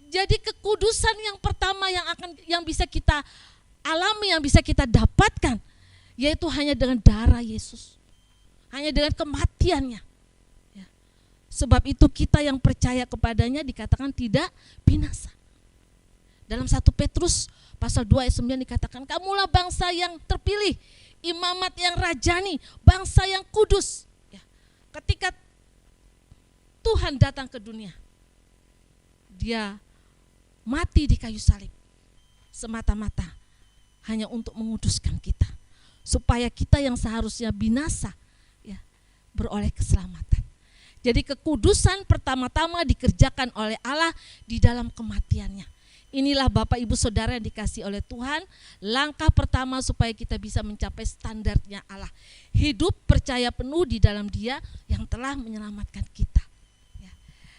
Speaker 5: Jadi kekudusan yang pertama yang bisa kita alami, yang bisa kita dapatkan, yaitu hanya dengan darah Yesus, hanya dengan kematiannya. Ya. Sebab itu kita yang percaya kepadanya dikatakan tidak binasa. Dalam 1 Petrus pasal 2 ayat 9 dikatakan, kamulah bangsa yang terpilih, imamat yang rajani, bangsa yang kudus. Ya. Ketika Tuhan datang ke dunia, dia mati di kayu salib semata-mata hanya untuk menguduskan kita, supaya kita yang seharusnya binasa, ya, beroleh keselamatan. Jadi kekudusan pertama-tama dikerjakan oleh Allah di dalam kematiannya. Inilah Bapak Ibu Saudara yang dikasihi oleh Tuhan, langkah pertama supaya kita bisa mencapai standarnya Allah. Hidup percaya penuh di dalam Dia yang telah menyelamatkan kita. Ya.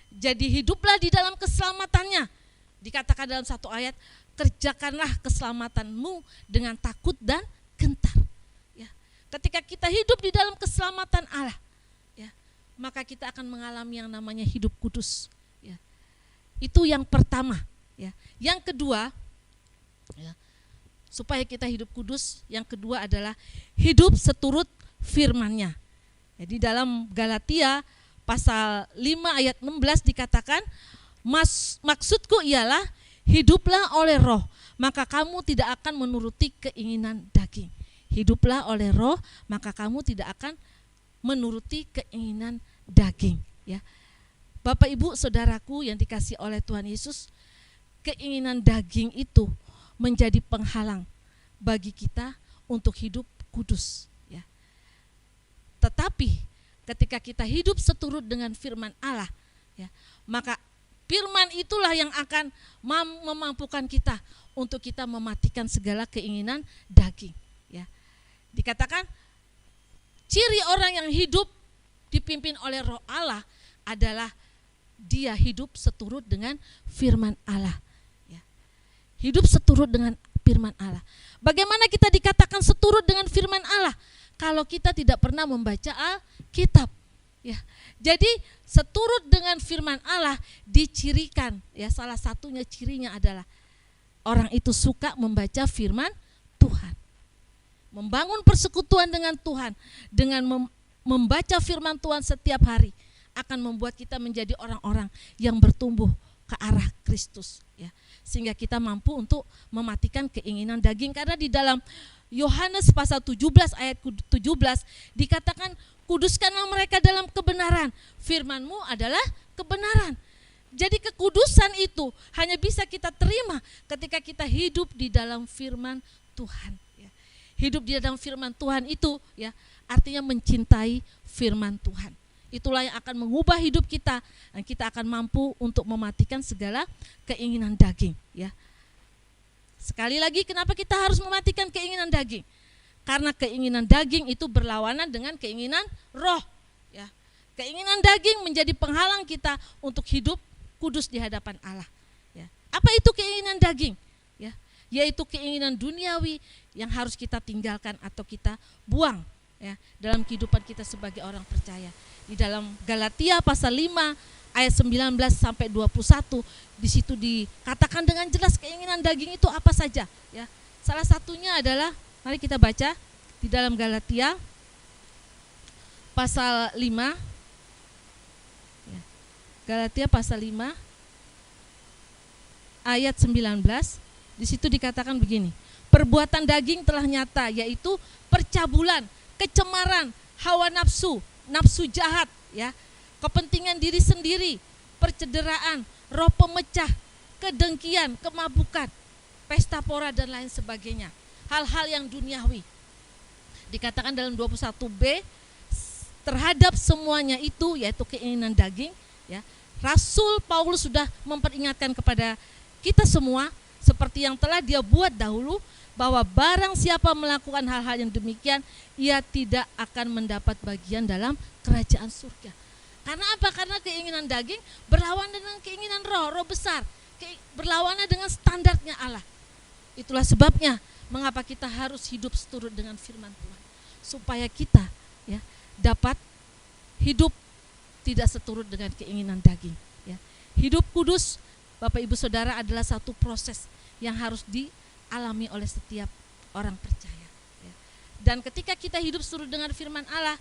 Speaker 5: Jadi hiduplah di dalam keselamatannya. Dikatakan dalam satu ayat, kerjakanlah keselamatanmu dengan takut dan gentar. Ya. ketika kita hidup di dalam keselamatan Allah, ya, maka kita akan mengalami yang namanya hidup kudus. Ya. Itu yang pertama. Ya. Yang kedua, ya, supaya kita hidup kudus, yang kedua adalah hidup seturut firman-Nya. Jadi dalam Galatia pasal 5 ayat 16 dikatakan, maksudku ialah hiduplah oleh roh, maka kamu tidak akan menuruti keinginan daging. Hiduplah oleh roh, maka kamu tidak akan menuruti keinginan daging. Ya. Bapak Ibu Saudaraku yang dikasihi oleh Tuhan Yesus, keinginan daging itu menjadi penghalang bagi kita untuk hidup kudus. Ya. Tetapi ketika kita hidup seturut dengan firman Allah, ya, maka firman itulah yang akan memampukan kita untuk kita mematikan segala keinginan daging. Ya. Dikatakan ciri orang yang hidup dipimpin oleh Roh Allah adalah dia hidup seturut dengan firman Allah. Ya. Hidup seturut dengan firman Allah. Bagaimana kita dikatakan seturut dengan firman Allah? Kalau kita tidak pernah membaca Alkitab, ya. Jadi seturut dengan firman Allah dicirikan, ya, salah satunya cirinya adalah orang itu suka membaca firman Tuhan. Membangun persekutuan dengan Tuhan dengan membaca firman Tuhan setiap hari akan membuat kita menjadi orang-orang yang bertumbuh ke arah Kristus, ya. Sehingga kita mampu untuk mematikan keinginan daging, karena di dalam Yohanes pasal 17 ayat 17 dikatakan, kuduskanlah mereka dalam kebenaran, firman-Mu adalah kebenaran. Jadi kekudusan itu hanya bisa kita terima ketika kita hidup di dalam firman Tuhan. Ya. Hidup di dalam firman Tuhan itu, ya, artinya mencintai firman Tuhan. Itulah yang akan mengubah hidup kita, dan kita akan mampu untuk mematikan segala keinginan daging. Ya. Sekali lagi, kenapa kita harus mematikan keinginan daging? Karena keinginan daging itu berlawanan dengan keinginan roh. Ya. Keinginan daging menjadi penghalang kita untuk hidup kudus di hadapan Allah. Ya. Apa itu keinginan daging? Ya. Yaitu keinginan duniawi yang harus kita tinggalkan atau kita buang, ya, dalam kehidupan kita sebagai orang percaya. Di dalam Galatia pasal 5 ayat 19 sampai 21, di situ dikatakan dengan jelas keinginan daging itu apa saja, ya. Salah satunya adalah, mari kita baca di dalam Galatia pasal 5. Ya. Galatia pasal 5 ayat 19, di situ dikatakan begini, perbuatan daging telah nyata, yaitu percabulan, kecemaran, hawa nafsu, nafsu jahat, ya, kepentingan diri sendiri, percederaan, roh pemecah, kedengkian, kemabukan, pesta pora dan lain sebagainya. Hal-hal yang duniawi. Dikatakan dalam 21b, terhadap semuanya itu, yaitu keinginan daging, ya, Rasul Paulus sudah memperingatkan kepada kita semua seperti yang telah dia buat dahulu, bahwa barang siapa melakukan hal-hal yang demikian, ia tidak akan mendapat bagian dalam kerajaan surga. Karena apa? Karena keinginan daging berlawanan dengan keinginan roh besar, berlawanan dengan standarnya Allah. Itulah sebabnya mengapa kita harus hidup seturut dengan firman Tuhan, supaya kita, ya, dapat hidup tidak seturut dengan keinginan daging. Ya. Hidup kudus, Bapak Ibu Saudara, adalah satu proses yang harus dialami oleh setiap orang percaya. Ya. Dan ketika kita hidup seturut dengan firman Allah,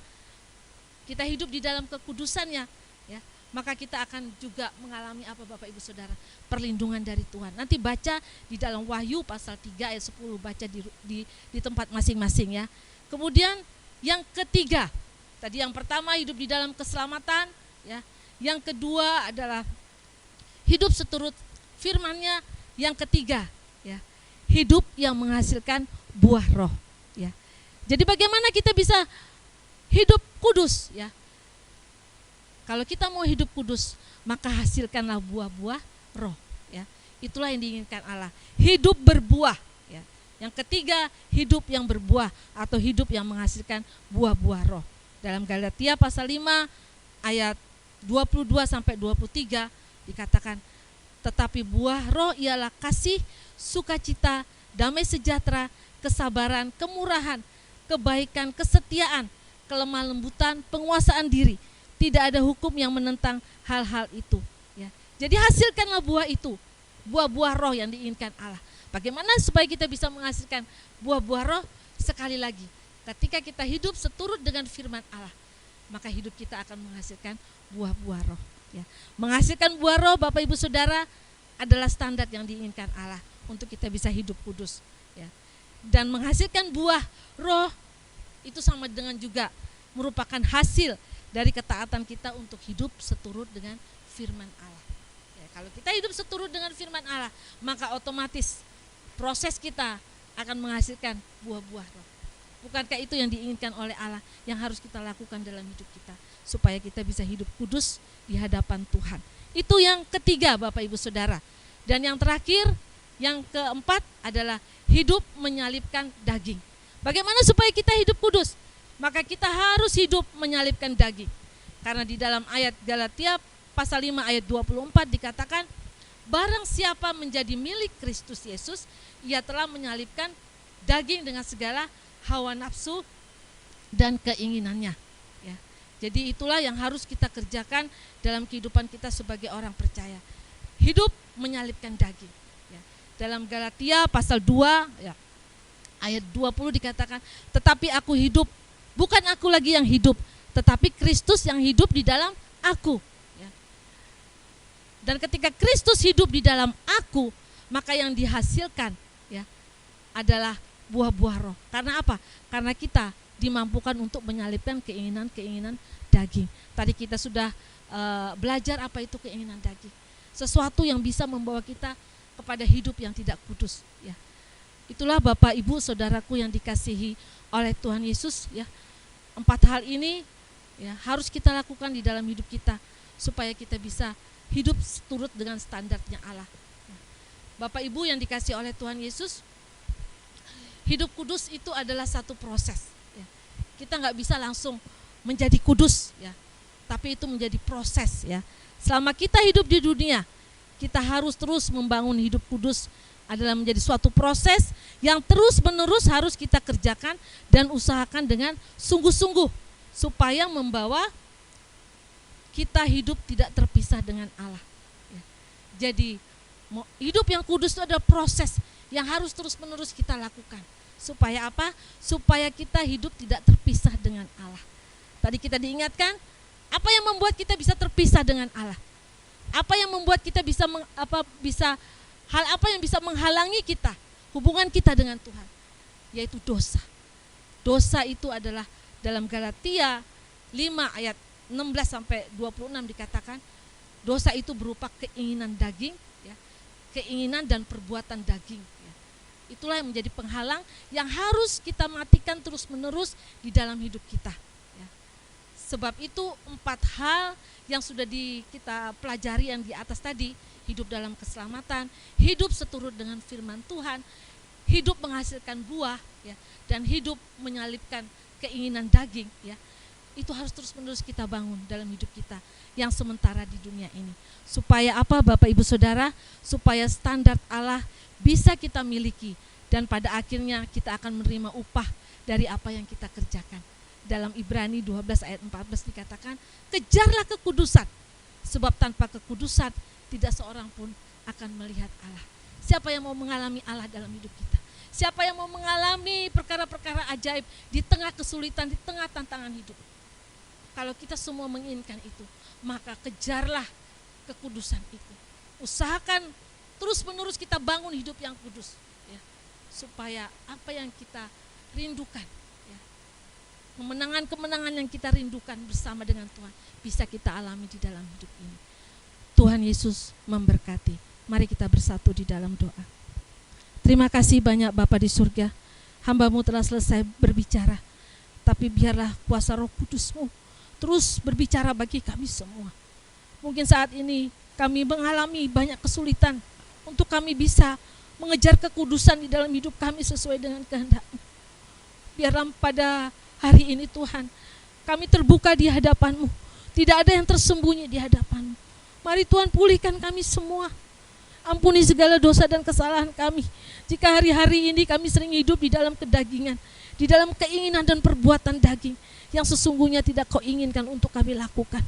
Speaker 5: kita hidup di dalam kekudusannya, ya, maka kita akan juga mengalami apa, Bapak Ibu Saudara? Perlindungan dari Tuhan. Nanti baca di dalam Wahyu pasal 3 ayat 10, baca di tempat masing-masing, ya. Kemudian yang ketiga, tadi yang pertama hidup di dalam keselamatan, ya. Yang kedua adalah hidup seturut firman-Nya. Yang ketiga, ya, hidup yang menghasilkan buah roh, ya. Jadi bagaimana kita bisa hidup kudus, ya? Kalau kita mau hidup kudus, maka hasilkanlah buah-buah roh, ya. Itulah yang diinginkan Allah. Hidup berbuah, ya. Yang ketiga, hidup yang berbuah atau hidup yang menghasilkan buah-buah roh. Dalam Galatia pasal 5 ayat 22 sampai 23 dikatakan, tetapi buah roh ialah kasih, sukacita, damai sejahtera, kesabaran, kemurahan, kebaikan, kesetiaan, kelemah lembutan, penguasaan diri. Tidak ada hukum yang menentang hal-hal itu. Ya. Jadi hasilkanlah buah itu, buah-buah roh yang diinginkan Allah. Bagaimana supaya kita bisa menghasilkan buah-buah roh? Sekali lagi, ketika kita hidup seturut dengan firman Allah, maka hidup kita akan menghasilkan buah-buah roh. Ya. Menghasilkan buah roh, Bapak Ibu Saudara, adalah standar yang diinginkan Allah untuk kita bisa hidup kudus. Ya. Dan menghasilkan buah roh itu sama dengan juga merupakan hasil dari ketaatan kita untuk hidup seturut dengan firman Allah. Ya, kalau kita hidup seturut dengan firman Allah, maka otomatis proses kita akan menghasilkan buah-buah roh. Bukankah itu yang diinginkan oleh Allah yang harus kita lakukan dalam hidup kita supaya kita bisa hidup kudus di hadapan Tuhan. Itu yang ketiga, Bapak Ibu Saudara. Dan yang terakhir, yang keempat adalah hidup menyalibkan daging. Bagaimana supaya kita hidup kudus? Maka kita harus hidup menyalibkan daging. Karena di dalam ayat Galatia pasal 5 ayat 24 dikatakan, barang siapa menjadi milik Kristus Yesus, ia telah menyalibkan daging dengan segala hawa nafsu dan keinginannya. Ya. Jadi itulah yang harus kita kerjakan dalam kehidupan kita sebagai orang percaya. Hidup menyalibkan daging. Ya. Dalam Galatia pasal 2 ya, ayat 20 dikatakan, tetapi aku hidup, bukan aku lagi yang hidup, tetapi Kristus yang hidup di dalam aku. Ya. Dan ketika Kristus hidup di dalam aku, maka yang dihasilkan ya adalah buah-buah roh. Karena apa? Karena kita dimampukan untuk menyalibkan keinginan-keinginan daging. Tadi kita sudah belajar apa itu keinginan daging. Sesuatu yang bisa membawa kita kepada hidup yang tidak kudus. Ya. Itulah Bapak, Ibu, Saudaraku yang dikasihi oleh Tuhan Yesus. Ya. 4 hal ini ya, harus kita lakukan di dalam hidup kita supaya kita bisa hidup seturut dengan standarnya Allah. Bapak Ibu yang dikasihi oleh Tuhan Yesus, hidup kudus itu adalah satu proses. Ya. Kita nggak bisa langsung menjadi kudus, ya, tapi itu menjadi proses. Ya. Selama kita hidup di dunia, kita harus terus membangun hidup kudus. Adalah menjadi suatu proses yang terus-menerus harus kita kerjakan dan usahakan dengan sungguh-sungguh supaya membawa kita hidup tidak terpisah dengan Allah. Ya. Jadi hidup yang kudus itu adalah proses yang harus terus-menerus kita lakukan. Supaya apa? Supaya kita hidup tidak terpisah dengan Allah. Tadi kita diingatkan, apa yang membuat kita bisa terpisah dengan Allah? Apa yang membuat kita hal apa yang bisa menghalangi kita, hubungan kita dengan Tuhan? Yaitu dosa. Dosa itu adalah dalam Galatia 5 ayat 16 sampai 26 dikatakan, dosa itu berupa keinginan daging, ya, keinginan dan perbuatan daging. Ya. Itulah yang menjadi penghalang yang harus kita matikan terus-menerus di dalam hidup kita. Ya. Sebab itu 4 hal yang sudah kita pelajari yang di atas tadi, hidup dalam keselamatan, hidup seturut dengan firman Tuhan, hidup menghasilkan buah, ya, dan hidup menyalibkan keinginan daging, ya, itu harus terus-menerus kita bangun dalam hidup kita yang sementara di dunia ini. Supaya apa, Bapak Ibu Saudara? Supaya standar Allah bisa kita miliki dan pada akhirnya kita akan menerima upah dari apa yang kita kerjakan. Dalam Ibrani 12 ayat 14 dikatakan, kejarlah kekudusan, sebab tanpa kekudusan tidak seorang pun akan melihat Allah. Siapa yang mau mengalami Allah dalam hidup kita? Siapa yang mau mengalami perkara-perkara ajaib di tengah kesulitan, di tengah tantangan hidup? Kalau kita semua menginginkan itu, maka kejarlah kekudusan itu. Usahakan terus-menerus kita bangun hidup yang kudus, ya, supaya apa yang kita rindukan, ya, kemenangan-kemenangan yang kita rindukan bersama dengan Tuhan bisa kita alami di dalam hidup ini. Tuhan Yesus memberkati. Mari kita bersatu di dalam doa. Terima kasih banyak Bapa di surga. Hamba-Mu telah selesai berbicara, tapi biarlah kuasa Roh Kudus-Mu terus berbicara bagi kami semua. Mungkin saat ini kami mengalami banyak kesulitan untuk kami bisa mengejar kekudusan di dalam hidup kami sesuai dengan kehendak-Mu. Biarlah pada hari ini Tuhan, kami terbuka di hadapan-Mu. Tidak ada yang tersembunyi di hadapan-Mu. Mari Tuhan pulihkan kami semua. Ampuni segala dosa dan kesalahan kami. Jika hari-hari ini kami sering hidup di dalam kedagingan, di dalam keinginan dan perbuatan daging yang sesungguhnya tidak Kau inginkan untuk kami lakukan.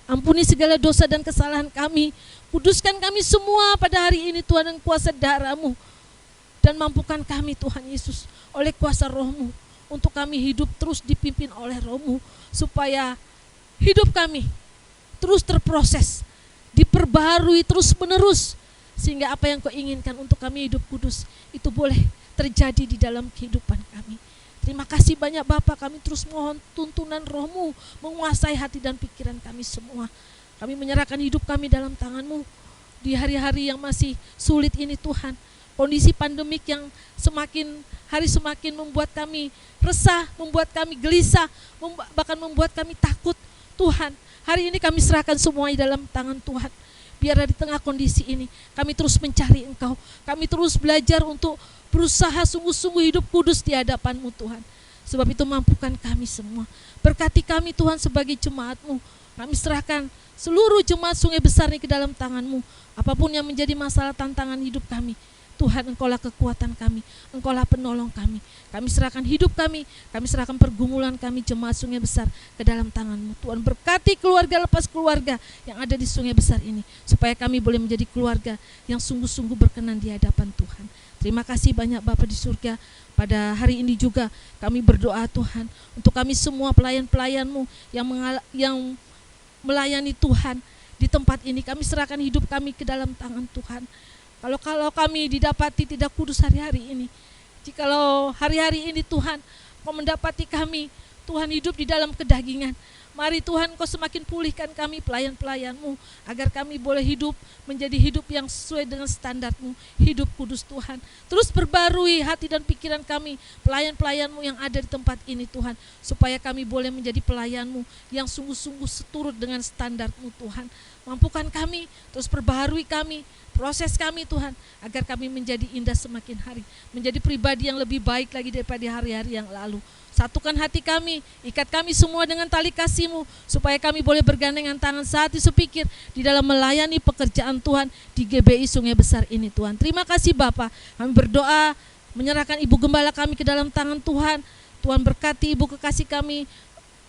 Speaker 5: Ampuni segala dosa dan kesalahan kami. Kuduskan kami semua pada hari ini Tuhan dengan kuasa darah-Mu. Dan mampukan kami Tuhan Yesus oleh kuasa Roh-Mu untuk kami hidup terus dipimpin oleh Roh-Mu, supaya hidup kami terus terproses, diperbarui terus menerus, sehingga apa yang Kau inginkan untuk kami hidup kudus itu boleh terjadi di dalam kehidupan kami. Terima kasih banyak Bapa, kami terus mohon tuntunan Roh-Mu menguasai hati dan pikiran kami semua. Kami menyerahkan hidup kami dalam tangan-Mu di hari-hari yang masih sulit ini Tuhan. Kondisi pandemik yang semakin hari semakin membuat kami resah, membuat kami gelisah, bahkan membuat kami takut. Tuhan, hari ini kami serahkan semuanya dalam tangan Tuhan. Biar di tengah kondisi ini kami terus mencari Engkau. Kami terus belajar untuk berusaha sungguh-sungguh hidup kudus di hadapan-Mu Tuhan. Sebab itu mampukan kami semua. Berkati kami Tuhan sebagai jemaat-Mu. Kami serahkan seluruh jemaat Sungai Besar ini ke dalam tangan-Mu. Apapun yang menjadi masalah tantangan hidup kami, Tuhan, Engkaulah kekuatan kami, Engkaulah penolong kami. Kami serahkan hidup kami serahkan pergumulan kami jemaat Sungai Besar ke dalam tangan-Mu. Tuhan, berkati keluarga lepas keluarga yang ada di Sungai Besar ini, supaya kami boleh menjadi keluarga yang sungguh-sungguh berkenan di hadapan Tuhan. Terima kasih banyak Bapa di surga. Pada hari ini juga kami berdoa Tuhan untuk kami semua pelayan-pelayan-Mu yang melayani Tuhan di tempat ini. Kami serahkan hidup kami ke dalam tangan Tuhan. Kalau kami didapati tidak kudus hari-hari ini, jikalau hari-hari ini Tuhan Kau mendapati kami Tuhan hidup di dalam kedagingan, mari Tuhan Kau semakin pulihkan kami pelayan-pelayan-Mu, agar kami boleh hidup menjadi hidup yang sesuai dengan standar-Mu, hidup kudus Tuhan. Terus perbarui hati dan pikiran kami, pelayan-pelayan-Mu yang ada di tempat ini Tuhan, supaya kami boleh menjadi pelayan-Mu yang sungguh-sungguh seturut dengan standar-Mu Tuhan. Mampukan kami, terus perbaharui kami, proses kami Tuhan, agar kami menjadi indah semakin hari, menjadi pribadi yang lebih baik lagi daripada hari-hari yang lalu. Satukan hati kami, ikat kami semua dengan tali kasih-Mu, supaya kami boleh bergandengan tangan sehati sepikir di dalam melayani pekerjaan Tuhan di GBI Sungai Besar ini Tuhan. Terima kasih Bapa, kami berdoa menyerahkan Ibu Gembala kami ke dalam tangan Tuhan. Tuhan berkati Ibu kekasih kami,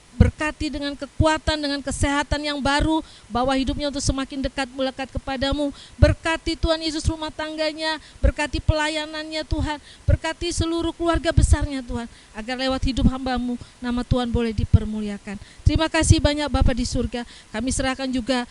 Speaker 5: berkati dengan kekuatan, dengan kesehatan yang baru, bawa hidupnya untuk semakin dekat melekat kepadamu. Berkati Tuhan Yesus rumah tangganya, berkati pelayanannya Tuhan, berkati seluruh keluarga besarnya Tuhan, agar lewat hidup hamba-Mu nama Tuhan boleh dipermuliakan. Terima kasih banyak Bapa di surga. Kami serahkan juga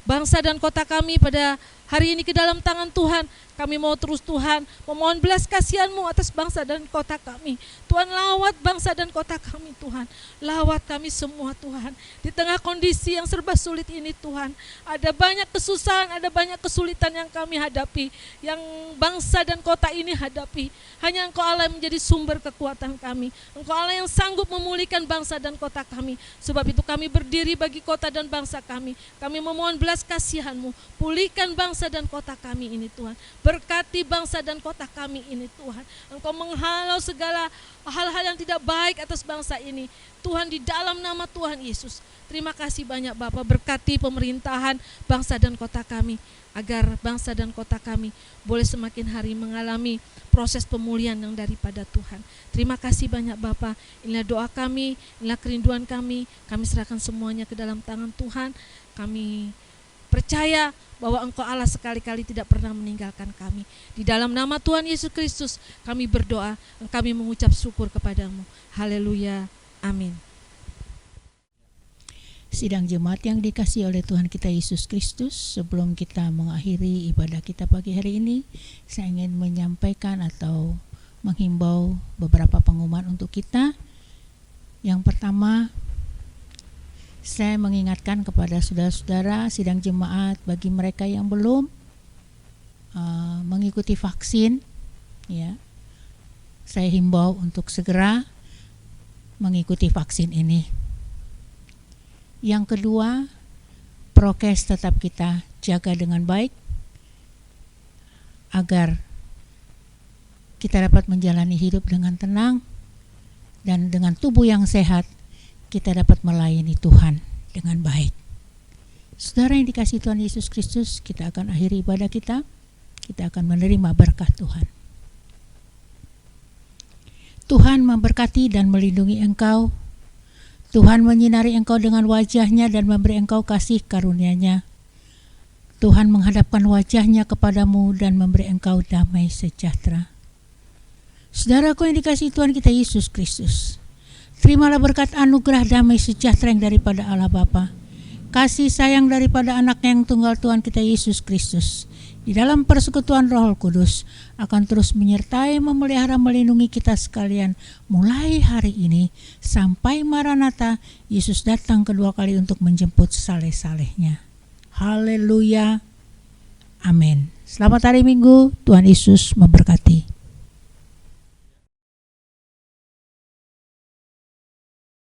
Speaker 5: bangsa dan kota kami pada hari ini ke dalam tangan Tuhan. Kami mau terus Tuhan memohon belas kasihan-Mu atas bangsa dan kota kami. Tuhan, lawat bangsa dan kota kami Tuhan. Lawat kami semua Tuhan. Di tengah kondisi yang serba sulit ini Tuhan, ada banyak kesusahan, ada banyak kesulitan yang kami hadapi, yang bangsa dan kota ini hadapi. Hanya Engkau Allah yang menjadi sumber kekuatan kami. Engkau Allah yang sanggup memulihkan bangsa dan kota kami. Sebab itu kami berdiri bagi kota dan bangsa kami. Kami memohon belas kasihan-Mu. Pulihkan bangsa dan kota kami ini Tuhan. Berkati bangsa dan kota kami ini Tuhan. Engkau menghalau segala hal-hal yang tidak baik atas bangsa ini Tuhan, di dalam nama Tuhan Yesus. Terima kasih banyak Bapa, berkati pemerintahan bangsa dan kota kami, agar bangsa dan kota kami boleh semakin hari mengalami proses pemulihan yang daripada Tuhan. Terima kasih banyak Bapa. Inilah doa kami, inilah kerinduan kami serahkan semuanya ke dalam tangan Tuhan. Kami percaya bahwa Engkau Allah sekali-kali tidak pernah meninggalkan kami. Di dalam nama Tuhan Yesus Kristus kami berdoa, kami mengucap syukur kepadamu. Haleluya, amin.
Speaker 6: Sidang jemaat yang dikasihi oleh Tuhan kita Yesus Kristus, sebelum kita mengakhiri ibadah kita pagi hari ini, saya ingin menyampaikan atau menghimbau beberapa pengumuman untuk kita. Yang pertama, saya mengingatkan kepada saudara-saudara sidang jemaat, bagi mereka yang belum mengikuti vaksin, ya, saya himbau untuk segera mengikuti vaksin ini. Yang kedua, prokes tetap kita jaga dengan baik agar kita dapat menjalani hidup dengan tenang dan dengan tubuh yang sehat, kita dapat melayani Tuhan dengan baik. Saudara yang dikasihi Tuhan Yesus Kristus, kita akan akhiri ibadah kita akan menerima berkat Tuhan. Tuhan memberkati dan melindungi engkau. Tuhan menyinari engkau dengan wajah-Nya dan memberi engkau kasih karunia-Nya. Tuhan menghadapkan wajah-Nya kepadamu dan memberi engkau damai sejahtera. Saudaraku yang dikasihi Tuhan kita Yesus Kristus, terimalah berkat anugerah damai sejahtera yang daripada Allah Bapa, kasih sayang daripada Anak-Nya yang tunggal Tuhan kita Yesus Kristus, di dalam persekutuan Roh Kudus akan terus menyertai, memelihara, melindungi kita sekalian mulai hari ini sampai Maranatha, Yesus datang kedua kali untuk menjemput saleh-salehnya. Haleluya. Amin. Selamat hari Minggu, Tuhan Yesus memberkati.